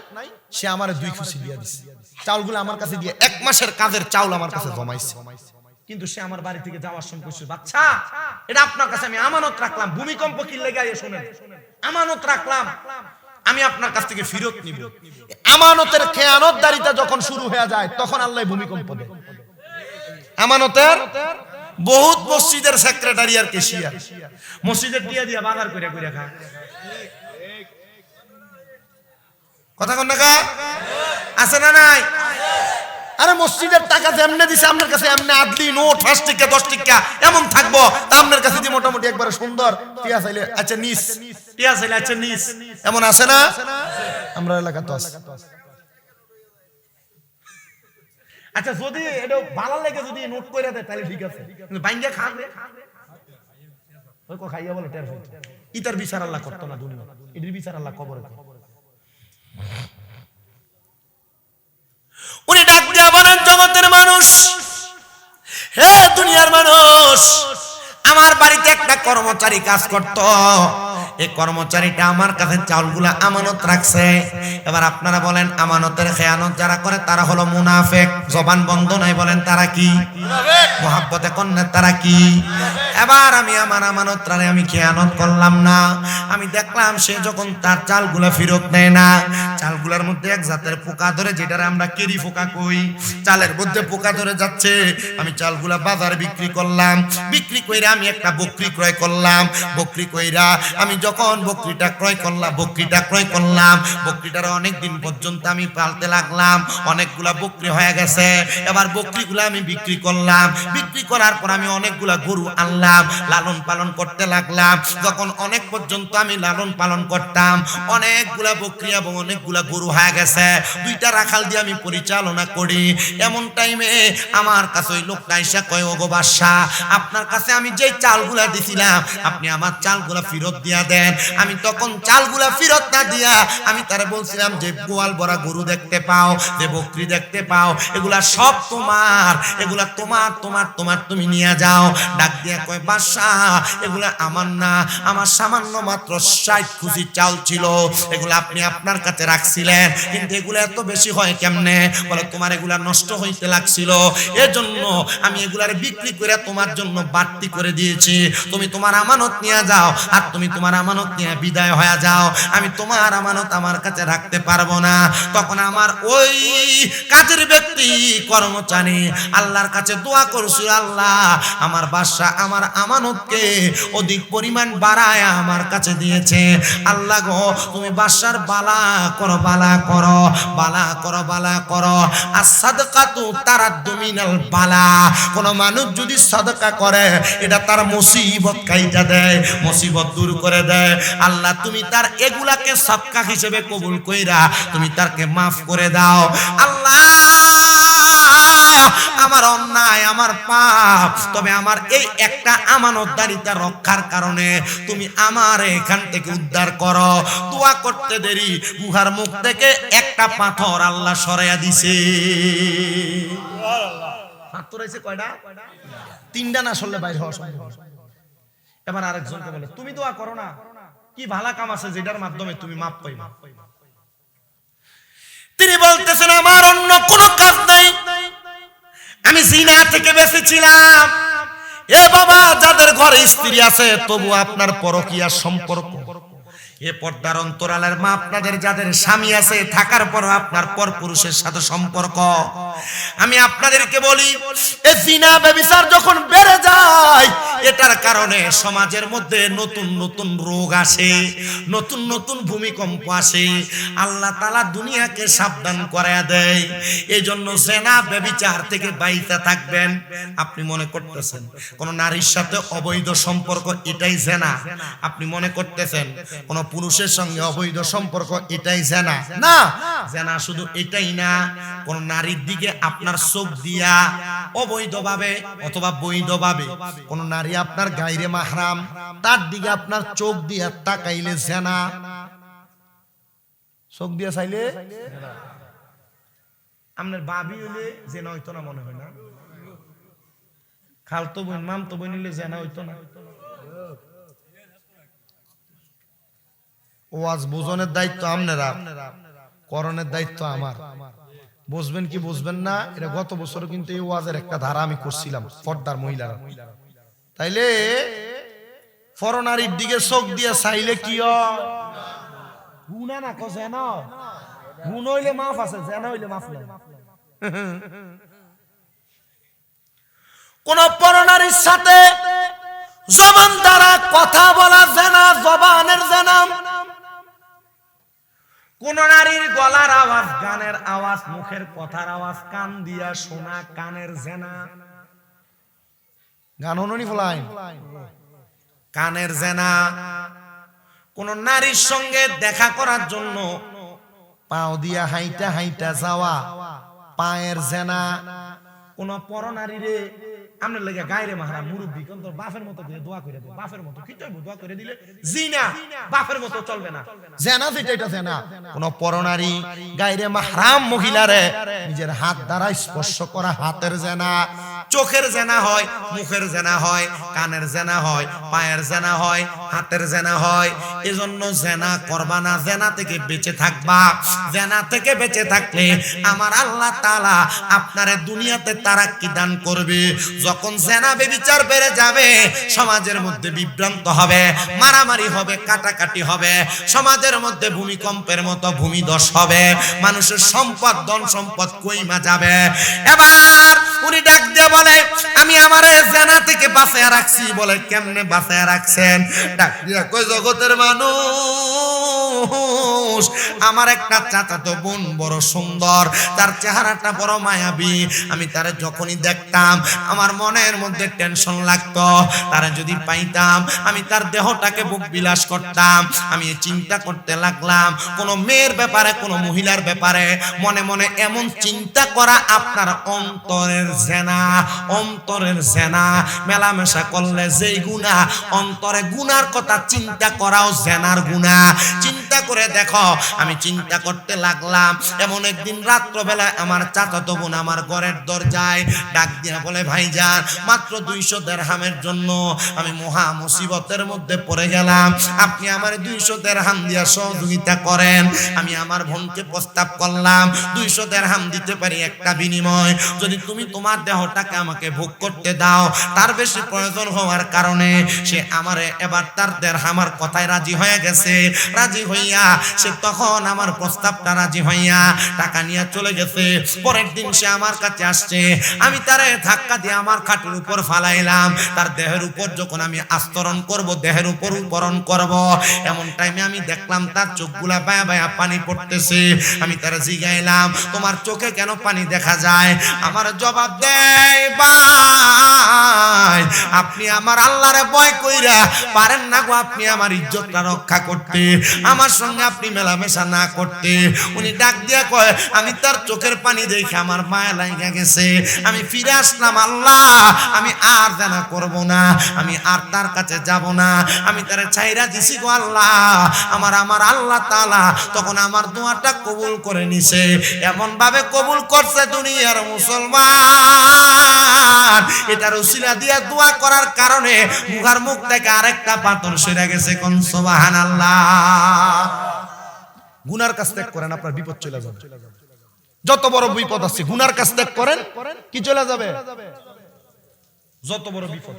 সে আমারে 2 খুশি দিয়ে দিছে, চাউলগুলো আমার কাছে দিয়ে 1 মাসের কাজের চাউল আমার কাছে জমাইছে। কিন্তু সে আমার বাড়ি থেকে যাওয়ার সময় কইছে, বাচ্চা এটা আপনার কাছে আমি আমানত রাখলাম, ভূমিকম্প কি লেগে আইয়ে শুনেন, আমানত রাখলাম, আমি আপনার কাছ থেকে ফেরত নিব। আমানতের খেয়ানতদারিতা যখন শুরু হয়ে যায় তখন আল্লাহ ভূমিকম্প দেয়। আমানতের বহুত মসজিদের সেক্রেটারি আর কেশিয়ার মসজিদের দিয়া দিয়া বাজার কইরা কইরা খায়, কথা কোন না আছে না নাই? আরে মসজিদের টাকা যেমনে দিছে আপনার কাছে এমনি আদলি নোট 5 টাকা 10 টাকা এমন থাকবো, তা আপনার কাছে যে মোটামুটি একবারে সুন্দর টিয়া চাইলে আচ্ছা নিস, টিয়া চাইলে আচ্ছা নিস, এমন আছে না? আমরা এলাকা তো আছে। আচ্ছা যদি এটা ভালো লাগে যদি নোট কইরা দেয় তাহলে ঠিক আছে, কিন্তু বাইঙ্গা খাবে ওই কো খাইয়া বলে টের হইতো। ইতার বিচার আল্লাহ করতো না দুনিয়া, এটির বিচার আল্লাহ কবরে করে। একটা কর্মচারী কাজ করত, এই কর্মচারীটা আমার কাছে চাউলগুলা আমানত রাখছে। এবার আপনারা বলেন আমানতের খেয়ানত যারা করে তারা হলো মুনাফিক। জবান বন্ধ নাই, বলেন তারা কি? মুহাব্বতে কন্যা তারা কি? এবার আমি আমার আমানতটারে আমি খেয়ানত করলাম না। আমি দেখলাম সে যখন তার চালগুলা ফেরত নেয় না, চালগুলার মধ্যে এক জাতের পোকা ধরে, যেটারে আমরা কেরি পোকা কই, চালের মধ্যে পোকা ধরে যাচ্ছে। আমি চালগুলা বাজারে বিক্রি করলাম, বিক্রি কইরা আমি একটা বকরি ক্রয় করলাম। বকরি কইরা আমি যখন বকরিটা ক্রয় করলাম, বকরিটার অনেক দিন পর্যন্ত আমি পালতে লাগলাম, অনেকগুলা বকরি হয়ে গেছে। এবার বকরিগুলা আমি বিক্রি করলাম, বিক্রি করার পর আমি অনেকগুলা গরু আনলাম, লালন পালন করতে লাগলাম। যখন অনেক পর্যন্ত আমি লালন পালন করতাম, অনেকগুলা বকরি এবং অনেকগুলা গরু হয়ে গেছে, দুইটা রাখাল দিয়ে আমি পরিচালনা করি। এমন টাইমে আমার কাছে ওই লোকটা এসে কয়, ওগো বাদশা, আপনার কাছে আমি যে চালগুলা দিছিলাম আপনি আমার চালগুলা ফেরত দিয়া দেন। আমি তখন চালগুলা ফেরত না দিয়া আমি তারে বলছিলাম যে গোয়াল ভরা গরু দেখতে পাও, যে বকরি দেখতে পাও, এগুলা সব তোমার, এগুলা তোমার তোমার তোমার, তুমি নিয়ে যাও। ডাক দিয়া কয়, বাদশা এগুলা আমার না, আমার সামান্য মাত্র 60 খুশি চাল ছিল, এগুলা আপনি আপনার কাছে রাখছিলেন, কিন্তু এগুলা এত বেশি হয় কেমনে? বলে তোমার এগুলা নষ্ট হইতে লাগছিল, এজন্য আমি এগুলার বিক্রি করে তোমার জন্য বাড়তি করে দিয়েছি। তুমি তোমার আমানত নিয়ে যাও, আর তুমি তোমার আমানত নিয়ে বিদায় হয়ে যাও, আমি তোমার আমানত আমার কাছে রাখতে পারবো না। তখন আমার ওই কাজের ব্যক্তি কর্মচারী আল্লাহর কাছে দোয়া করছিল, আল্লাহ আমার বাদশা আমার আমানতকে অধিক পরিমাণ বাড়ায় আমার কাছে দিয়েছে। আল্লাহ গো, তুমি বাদশার বালা করো, বালা করো, বালা করো, বালা করো। আর সাদকাতু তারাদ্দু মিনাল বালা, কোন মানুষ যদি সাদকা করে এটা তার মুসিবত কাইটা দেয়, মুসিবত দূর করে দেয়। আল্লাহ তুমি তার এগুলাকে সদকা হিসেবে কবুল কইরা তুমি তারকে maaf করে দাও। আল্লাহ আমার অন্যায়, আমার পাপ, তবে আমার এই একটা আমানতদারিতা রক্ষার কারণে তুমি আমার এখান থেকে উদ্ধার করো। দোয়া করতে দেরি গুহার মুখ থেকে একটা পাথর আল্লাহ সরাইয়া দিছে। পাথর হইছে কয়টা? 3টা না, আসলে বাইরে হওয়া সম্ভব। এবার আরেকজনকে বলে, তুমি দোয়া করো না, কি ভালো কাম আছে যেটার মাধ্যমে তুমি মাপ পাইবা। তিনি বলতেছেন আমার অন্য কোনো কাজ নাই, আমি জিনা থেকে বেঁচেছিলাম। এ বাবা, যাদের ঘরে স্ত্রী আছে তবু আপনার পরকীয়া সম্পর্ক, এ পর্দার অন্তরালের মা আপনাদের যাদের স্বামী আছে থাকার পরও আপনার পরপুরুষের সাথে সম্পর্ক, আমি আপনাদেরকে বলি এই জিনা ব্যভিচার যখন বেড়ে যায় এটার কারণে সমাজের মধ্যে নতুন নতুন রোগ আসে, নতুন নতুন ভূমিকম্প আসে। আল্লাহ তাআলা দুনিয়াকে সাবধান করায়া দেয়। এই জন্য জিনা ব্যভিচার থেকে বাইরে থাকবেন। আপনি মনে করতেছেন কোন নারীর সাথে অবৈধ সম্পর্ক এটাই জিনা, আপনি মনে করতেছেন কোন পুরুষের সঙ্গে অবৈধ সম্পর্ক এটাই জিনা, না। জিনা শুধু এটাই না, কোন নারীর দিকে আপনার চোখ দিয়া অবৈধভাবে অথবা বৈধভাবে কোন নারী আপনার গায়রে মাহরাম তার দিকে আপনার চোখ দিয়া তাকাইলে জিনা। চোখ দিয়া চাইলে আপনার বাবি হইলে জেনা হইতো না, মনে হয় না? খালতো বোন মামতো বোন হইলে জেনা হইতো না? ওয়াজ বুঝনের দায়িত্ব আপনারা, করণের দায়িত্ব আমার। বুঝবেন কি বুঝবেন না এটা গত বছর কিন্তু এই ওয়াজের একটা ধারা আমি করছিলাম, পর্দার মহিলারা। তাইলে ফরনারীর দিকে চোখ দিয়ে চাইলে কি হয়? গুনাহ না, কো জেনা। গুনাহ হইলে মাফ আছে, জেনা হইলে মাফ নাই। কোন পরনারীর সাথে জবান দ্বারা কথা বলা জেনা, জবানের জেনা। কোন নারীর গলার আওয়াজ, গানের আওয়াজ, মুখের কথার আওয়াজ কান দিয়া শোনা, কানের জেনা। গান হননি ফলাই কানের জেনা। কোন নারীর সঙ্গে দেখা করার জন্য পাও দিয়া হাইটা হাইটা যাওয়া, পায়ের জেনা। কোন পরনারীরে আমনের লাগা গায়রে মাহরাম মুরব্বি কোন তোর বাপের মতো দিয়ে দোয়া করে দে, বাপের মতো কি চাইবো দোয়া করে দিলে জিনা, বাপের মতো চলবে না। জেনা যেটা এটা জেনা। কোন পরনারী গায়রে মাহরাম মহিলারে নিজের হাত দ্বারা স্পর্শ করা, হাতের জেনা। চোখের জেনা হয়, মুখের জেনা হয়, কানের জেনা হয়, পায়ের জেনা হয়, হাতের জেনা হয়। এজন্য জেনা করবা না, জেনা থেকে বেঁচে থাকবা। জেনা থেকে বেঁচে থাকলে আমার আল্লাহ তাআলা আপনারে দুনিয়াতে তারাক্কি দান করবে। যখন জেনা ব্যভিচার বেড়ে যাবে, সমাজের মধ্যে বিভ্রান্ত হবে, মারামারি হবে, কাটাকাটি হবে, সমাজের মধ্যে ভূমিকম্পের মতো ভূমিধস হবে, মানুষের সম্পদ ধন সম্পদ কইমা যাবে। এবার উনি ডাক দিয়ে বলে, আমি আমারে জেনা থেকে বাঁচায়া রাখছি। বলে কেমনে বাঁচায়া রাখছেন? ডাক দিয়া কই, জগতের মানুষ, আমার একটা চাচাতো বোন বড় সুন্দর, তার চেহারাটা বড় মায়াবী। আমি তারে যখনই দেখতাম আমার মনের মধ্যে টেনশন লাগতো। তারে যদি পাইতাম আমি তার দেহটাকে বুক বিলাস করতাম। আমি চিন্তা করতে লাগলাম কোন মেয়ের ব্যাপারে, কোন মহিলার ব্যাপারে মনে মনে এমন চিন্তা করা আপনার অন্তরের জেনা। অন্তরের জেনা মেলামেশা করলে যেই গুনাহ, অন্তরে গুনার কথা চিন্তা করাও জেনার গুনাহ। চিন্তা করে দেখো। আমি চিন্তা করতে লাগলাম। এমন একদিন রাত্রবেলা আমার চাচাতো বোন আমার ঘরের দরজায় ডাক দিয়া বলে, ভাইজান মাত্র 200 দিরহামের জন্য আমি মহা মুসিবতের মধ্যে পড়ে গেলাম, আপনি আমার 200 দিরহাম দিয়া সহযোগিতা করেন। আমি আমার বোনকে প্রস্তাব করলাম 200 দিরহাম দিতে পারি একটা বিনিময়, যদি তুমি তোমার দেহটাকে আমাকে ভোগ করতে দাও। তার বেশি প্রয়োজন হওয়ার কারণে সে আমারে এবার তার দিরহামের কথায় রাজি হয়ে গেছে। রাজি হইয়া সে তখন আমার প্রস্তাবটা রাজি হইয়া টাকা নিয়ে চলে গেছে। পরের দিন সে আমার কাছে আসছে। আমি তারে ধাক্কা দিয়ে আমার খাটের উপর ফালাইলাম। তার দেহের উপর যখন আমি আস্তরণ করব, দেহের উপর উপরণ করব, এমন টাইমে আমি দেখলাম তার চোখগুলা বায়া বায়া পানি পড়তেছে। আমি তারে জিগাইলাম, তোমার চোখে কেন পানি দেখা যায়? আমার জবাব দেয়, ভাই আপনি আমার আল্লাহরে ভয় কইরা পারেন না গো, আপনি আমার ইজ্জতটা রক্ষা করতে, আমার সঙ্গে আপনি মেলামেশা না করতে। উনি ডাক দিয়া কয়, আমি তার চোখের পানি দেখে আমার মায়া লাগা গেছে, আমি ফিরে আসলাম। আল্লাহ আমি আর জানা করব না, আমি আর তার কাছে যাব না, আমি তারে চাইরা দিছি গো আল্লাহ। আমার আল্লাহ তাআলা তখন আমার দোয়াটা কবুল করে নিছে। এমন ভাবে কবুল করছে দুনিয়ার মুসলমান, এটার উসিলা দিয়া দোয়া করার কারণে মুখার মুখ থেকে আরেকটা পাথর সরে গেছে। কোন সুবহানাল্লাহ। গুনার কাজ ত্যাগ করেন, আপনার বিপদ চলে যাবে। যত বড় বিপদ আছে গুনার কাজ ত্যাগ করেন, কি চলে যাবে? যত বড় বিপদ।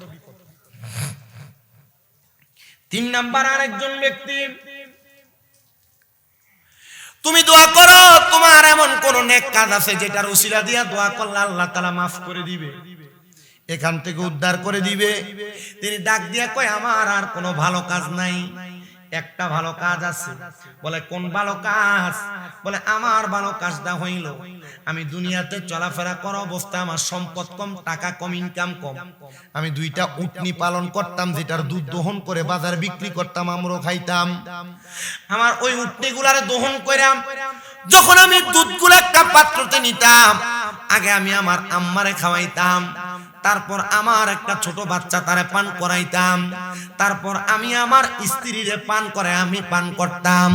3 নাম্বার আরেকজন ব্যক্তি, তুমি দোয়া করো তোমার এমন কোন নেক কাজ আছে যেটার উসিলা দিয়া দোয়া করলে আল্লাহ তাআলা মাফ করে দিবে, এখান থেকে উদ্ধার করে দিবে। তিনি ডাক দিয়া কয়, আমার আর কোনো ভালো কাজ নাই, একটা ভালো কাজ আছে। বলে কোন ভালো কাজ? বলে আমার ভালো কাজটা হইল আমি দুনিয়াতে চলাফেরা করা অবস্থায় আমার সম্পদ কম, টাকা কম, ইনকাম কম। আমি 2টা উটনি পালন করতাম, যেটার দুধ দহন করে বাজারে বিক্রি করতাম, আমরাও খাইতাম। আমার ওই উটনিগুলারে দহন কইরাম, যখন আমি দুধগুলো একটা পাত্রতে নিতাম, আগে আমি আমার আম্মারে খাওয়াইতাম, তারপর আমার একটা ছোট বাচ্চা তারে পান করাইতাম, তারপর আমি আমার স্ত্রীরে পান করে আমি পান করতাম।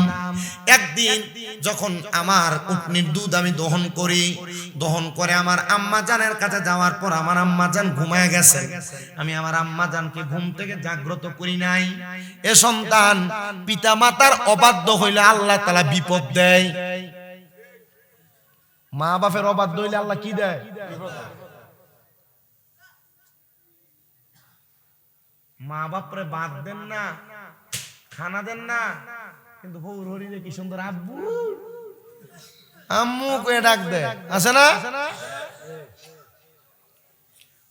একদিন যখন আমার উটনির দুধ আমি দহন করি, দহন করে আমার আম্মা জানের কাছে যাওয়ার পর আমার আম্মা জান ঘুমায় গেছে। আমি আমার আম্মা জানকে ঘুম থেকে জাগ্রত করি নাই। এ সন্তান, পিতা মাতার অবাধ্য হইলে আল্লাহ তাআলা বিপদ দেয়। মা বাপের অবাধ্য হইলে আল্লাহ কি দেয়? মা বাপরে বাদ দেন না, খানা দেন না, কিন্তু বউর হরিরে কি সুন্দর আব্বু আম্মু কয়ে ডাক দেয়, আছে না?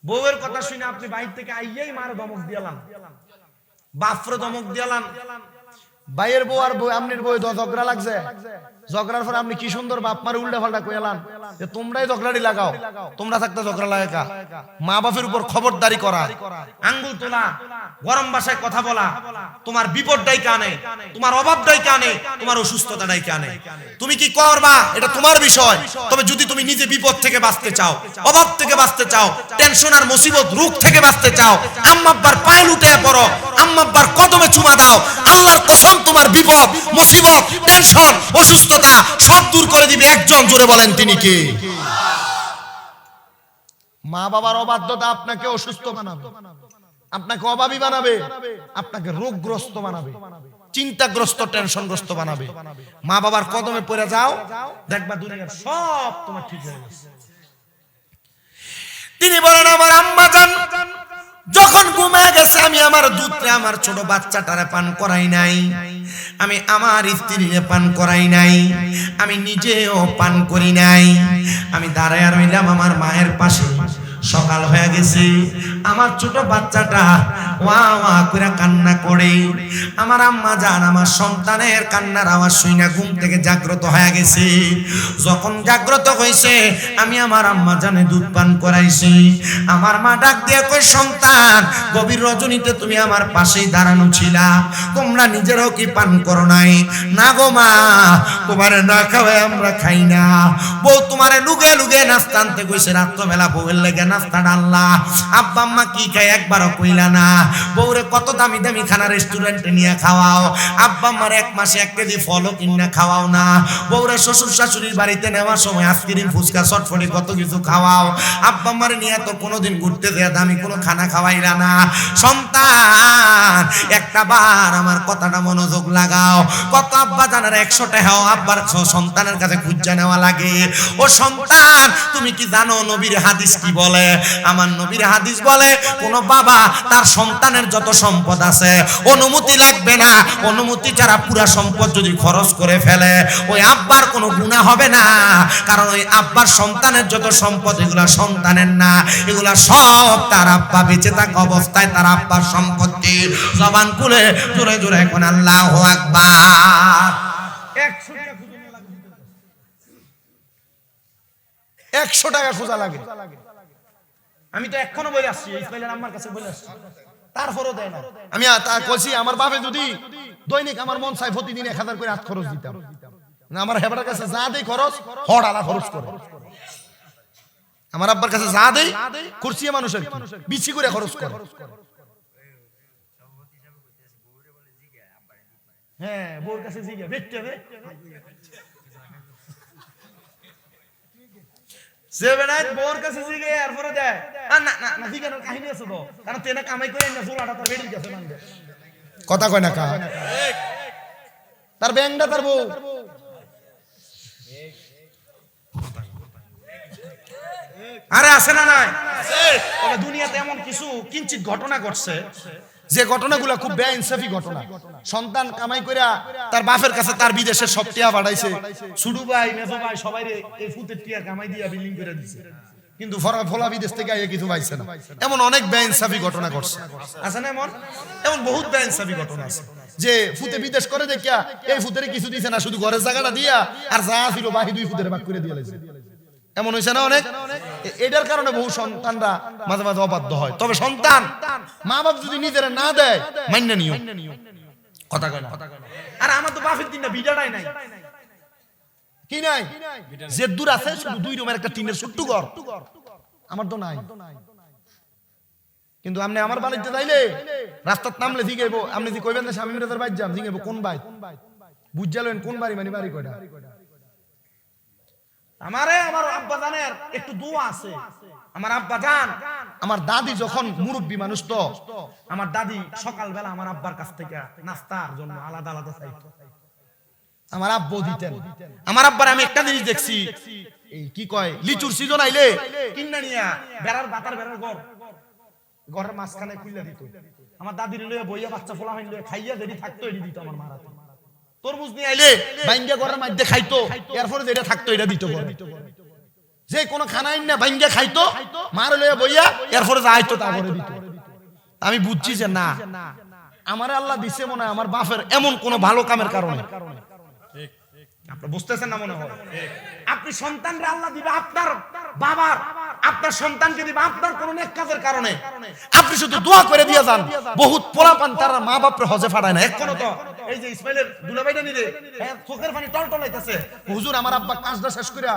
বউয়ের কথা শুনে আপনি বাইরে থেকে আইয়াই মারে ধমক দিয়ালাম, বাপরে ধমক দিয়ালাম। ভাইয়ের বউ আর বউ আমনির বউ ঝগড়া লাগছে, ঝগড়ার পর আপনি কি সুন্দর বাপ মারে উল্টা পাল্টা কইলাম যে তোমরাই ঝগড়াটি লাগাও, তোমরা থাকতে ঝগড়া লাগা। মা বাপের উপর খবরদারি করা, আঙ্গুল তোলা, গরম ভাষায় কথা বলা, তোমার বিপদটাই কানে, তোমার অভাবটাই কানে, তোমার অসুস্থতাটাই কানে। তুমি কি করবা এটা তোমার বিষয়, তবে যদি তুমি নিজে বিপদ থেকে বাঁচতে চাও, অভাব থেকে বাঁচতে চাও, টেনশন আর মুসিবত রোগ থেকে বাঁচতে চাও, আম্মা আব্বার পায়ে লুটে পড়ো, আম্মা আব্বার কদমে চুমা দাও। আল্লাহর কসম তোমার বিপদ, মুসিবত, টেনশন, অসুস্থতা সব দূর করে দিবে একজন। জোরে বলেন তিনি কে? মা বাবার অবাধ্যতা আপনাকে অসুস্থ বানাবে, আপনাকে অভাবী বানাবে, আপনাকে রোগগ্রস্ত বানাবে, চিন্তাগ্রস্ত, টেনশনগ্রস্ত বানাবে। মা বাবার কদমে পড়ে যাও, দেখবা দুনিয়ার সব তোমার ঠিক হয়ে গেছে। তিনি বলেন আমার আম্মা জান যখন ঘুমায় গেছে, আমি আমার দুধটা আমার ছোট বাচ্চাটারে পান করাই নাই, আমি আমার স্ত্রীরে পান করাই নাই, আমি নিজেও পান করি নাই। আমি দাঁড়ায় রইলাম আমার মায়ের পাশে। সকাল হয়ে গেছে, আমার ছোট বাচ্চাটা ওয়া ওয়া করে কান্না করে। আমার আম্মা জান আমার সন্তানের কান্নার আওয়াজ শুনে ঘুম থেকে জাগ্রত হয়ে গেছে। যখন জাগ্রত হয়েছে, আমি আমার আম্মা জানে দুধ পান করাইছি। আমার মা ডাক দিয়ে কই, সন্তান গভীর রজনীতে তুমি আমার পাশেই দাঁড়ানো ছিলা, তোমরা নিজেরাও কি পান করো নাই? না গো মা, তোমারে না খাওয়াই আমরা খাই না। বউ তোমারে লুগে লুগে নাস্তা আনতে কইছে, রাত্রবেলা বউয়ের লেগে নাস্তা ডাল্লা। আব্বা আম্মা কি খায় একবারও কইলা না। বউরে কত দামি দামি খানা রেস্টুরেন্টে নিয়ে খাওয়াও, আব্বা আম্মার এক মাসে 1 কেজি ফলও কিনে খাওয়াও না। বউরে শ্বশুর শাশুড়ির বাড়িতে নেওয়ার সময় আইসক্রিম, ফুচকা, চটফটি কত কিছু খাওয়াও। আব্বা আম্মার নিয়ে তো কোনোদিন ঘুরতে দেয়া দামি কোনো খানা খাওয়াইলা না। সন্তান একটা বার আমার কথাটা মনোযোগ লাগাও। কত আব্বা জানার 100 টাকাও আব্বার সন্তানের কাছে খুঁজা নেওয়া লাগে। ও সন্তান, তুমি কি জানো নবীর হাদিস কি বলে? আমার নবীর হাদিস বলে, কোন বাবা তার সন্তানের যত সম্পদ আছে অনুমতি লাগবে না, অনুমতি ছাড়া পুরা সম্পদ যদি খরচ করে ফেলে ওই আব্বার কোনো গুনাহ হবে না। কারণ ওই আব্বার সন্তানের যত সম্পদ এগুলা সন্তানের না, এগুলা সব তার আব্বা বেঁচে থাকা অবস্থায় তার আব্বার সম্পত্তি। জবান খুলে জোরে জোরে এখন আল্লাহু আকবার। 100 টাকা খোঁজা লাগে। আমি তো এখনো বলে আসছি, ইসমাইলের আম্মার কাছে বলে আসছি, তারপরও দেয় না। আমি কইছি আমার বাপে যদি দৈনিক আমার মন চাই প্রতিদিন 1000 করে হাত খরচ দিতাম না, আমার হেবাটার কাছে যা দেই খরচ হড়ালা খরচ করে। আমার আব্বার কাছে যা দেই কুরসিয়া মানুষের বিচি করে খরচ করে। হ্যাঁ, বউর কাছে জিজ্ঞা দেখতে হবে সেবেনায় বউর কাছে জিগে এরপরে দেয় না না না জিগে কাহিনী আছে তো, কারণ তেনা কামাই করে না জোলাটা তার বেড়ি গেছে মানে কথা কয় না কা তার ব্যাংকটা তার বউ। আরে আছে না নাই? তবে দুনিয়াতে এমন কিছু কিঞ্চিত ঘটনা ঘটছে যে ঘটনাগুলো খুব বেইনসাফি ঘটনা। সন্তান কামাই কইরা তার বাপের কাছে তার বিদেশের সব টিয়া বাড়াইছে, ছুডু ভাই মেজো ভাই সবাই এই ফুটের টিয়া কামাই দিয়া বিল্ডিং করে দিছে, কিন্তু ফলা বিদেশ থেকে আইয়া কিছু পাইছে না। এমন অনেক বেইনসাফি ঘটনা ঘটছে, আছে না? এমন বহুত বেইনসাফি ঘটনা আছে যে ফুটে বিদেশ করে দেখিয়া এই ফুটের কিছু দিছে না, শুধু ঘরের জায়গাটা দিয়া আর যা ছিল বাকি 2 ফুটের ভাগ করে দিয়ে লাইছে। এমন হইছে না অনেক? এটার কারণে বহু সন্তানরা মাঝে মাঝে অবাধ্য হয়। তবে সন্তান মা বাপ যদি নিজেরা না দেয় মান্য নিও, কথা কয় না। আর আমার তো বাপের দিন না বিটাটাই নাই, কি নাই? যে দূর আছে শুধু 2 রুমের একটা টিনের ছোট্ট ঘর, আমার তো নাই। কিন্তু আপনি আমার বাড়িতে যাইলে রাস্তার নামলে জিগাইবো, আপনি যে কইবেন না স্বামী মিরাজের বাইর যাম, জিগাইবো কোন বাড়ি, বুঝালেন কোন বাড়ি, মানে বাড়ি কয়টা। আমারে আমার আব্বা জানের একটু দোয়া আছে। আমার আব্বা জান, আমার দাদি যখন মুরব্বী মানুষ, তো আমার দাদি সকালবেলা আমার আব্বার কাছ থেকে নাস্তার জন্য আলাদা আলাদা চাইতো, আমার আব্বু দিতেন। আমার আব্বার আমি একটা জিনিস দেখছি, এই কি কয় লিচুর সিজন আইলে কিন্না নিয়া বেড়ার বাতার বেড়ার ঘরের মাঝখানে খুলে দিত। আমার দাদির লইয়া বইয়া বাচ্চা ফোলা হইলে খাইয়া যদি থাকতো এটি দিত আমার মারা। তরমুজ নিয়ে আইলে বাইঙ্গা ঘরের মধ্যে খাইতো, এরপরে যেটা থাকতো এটা দিত। যে কোনো খানাই না বাইঙ্গা খাইতো, মার লইয়া বইয়া এরপরে যা আইতো তা করে দিত। আমি বুঝছি যে না, আমার আল্লাহ দিছে মনে হয় আমার বাপের এমন কোন ভালো কামের কারণে। আপনি বুঝতেছেন না মনে হয়? আপনি সন্তানরা আল্লাহ দিবে আপনার বাবার, আপনার সন্তানকে দিবে আপনার কোন নেক কাজের কারণে। আপনি শুধু দোয়া করে দিয়ে যান। বহুত পোলাপান তারা মা বাপরে হজে ফাড়ায় না এখনো। তো এই যে ইসমাইলের দুলাভাইটা নিলে চোখের পানি টলটলাইতেছে, হুজুর আমার আব্বা কাজটা শেষ করে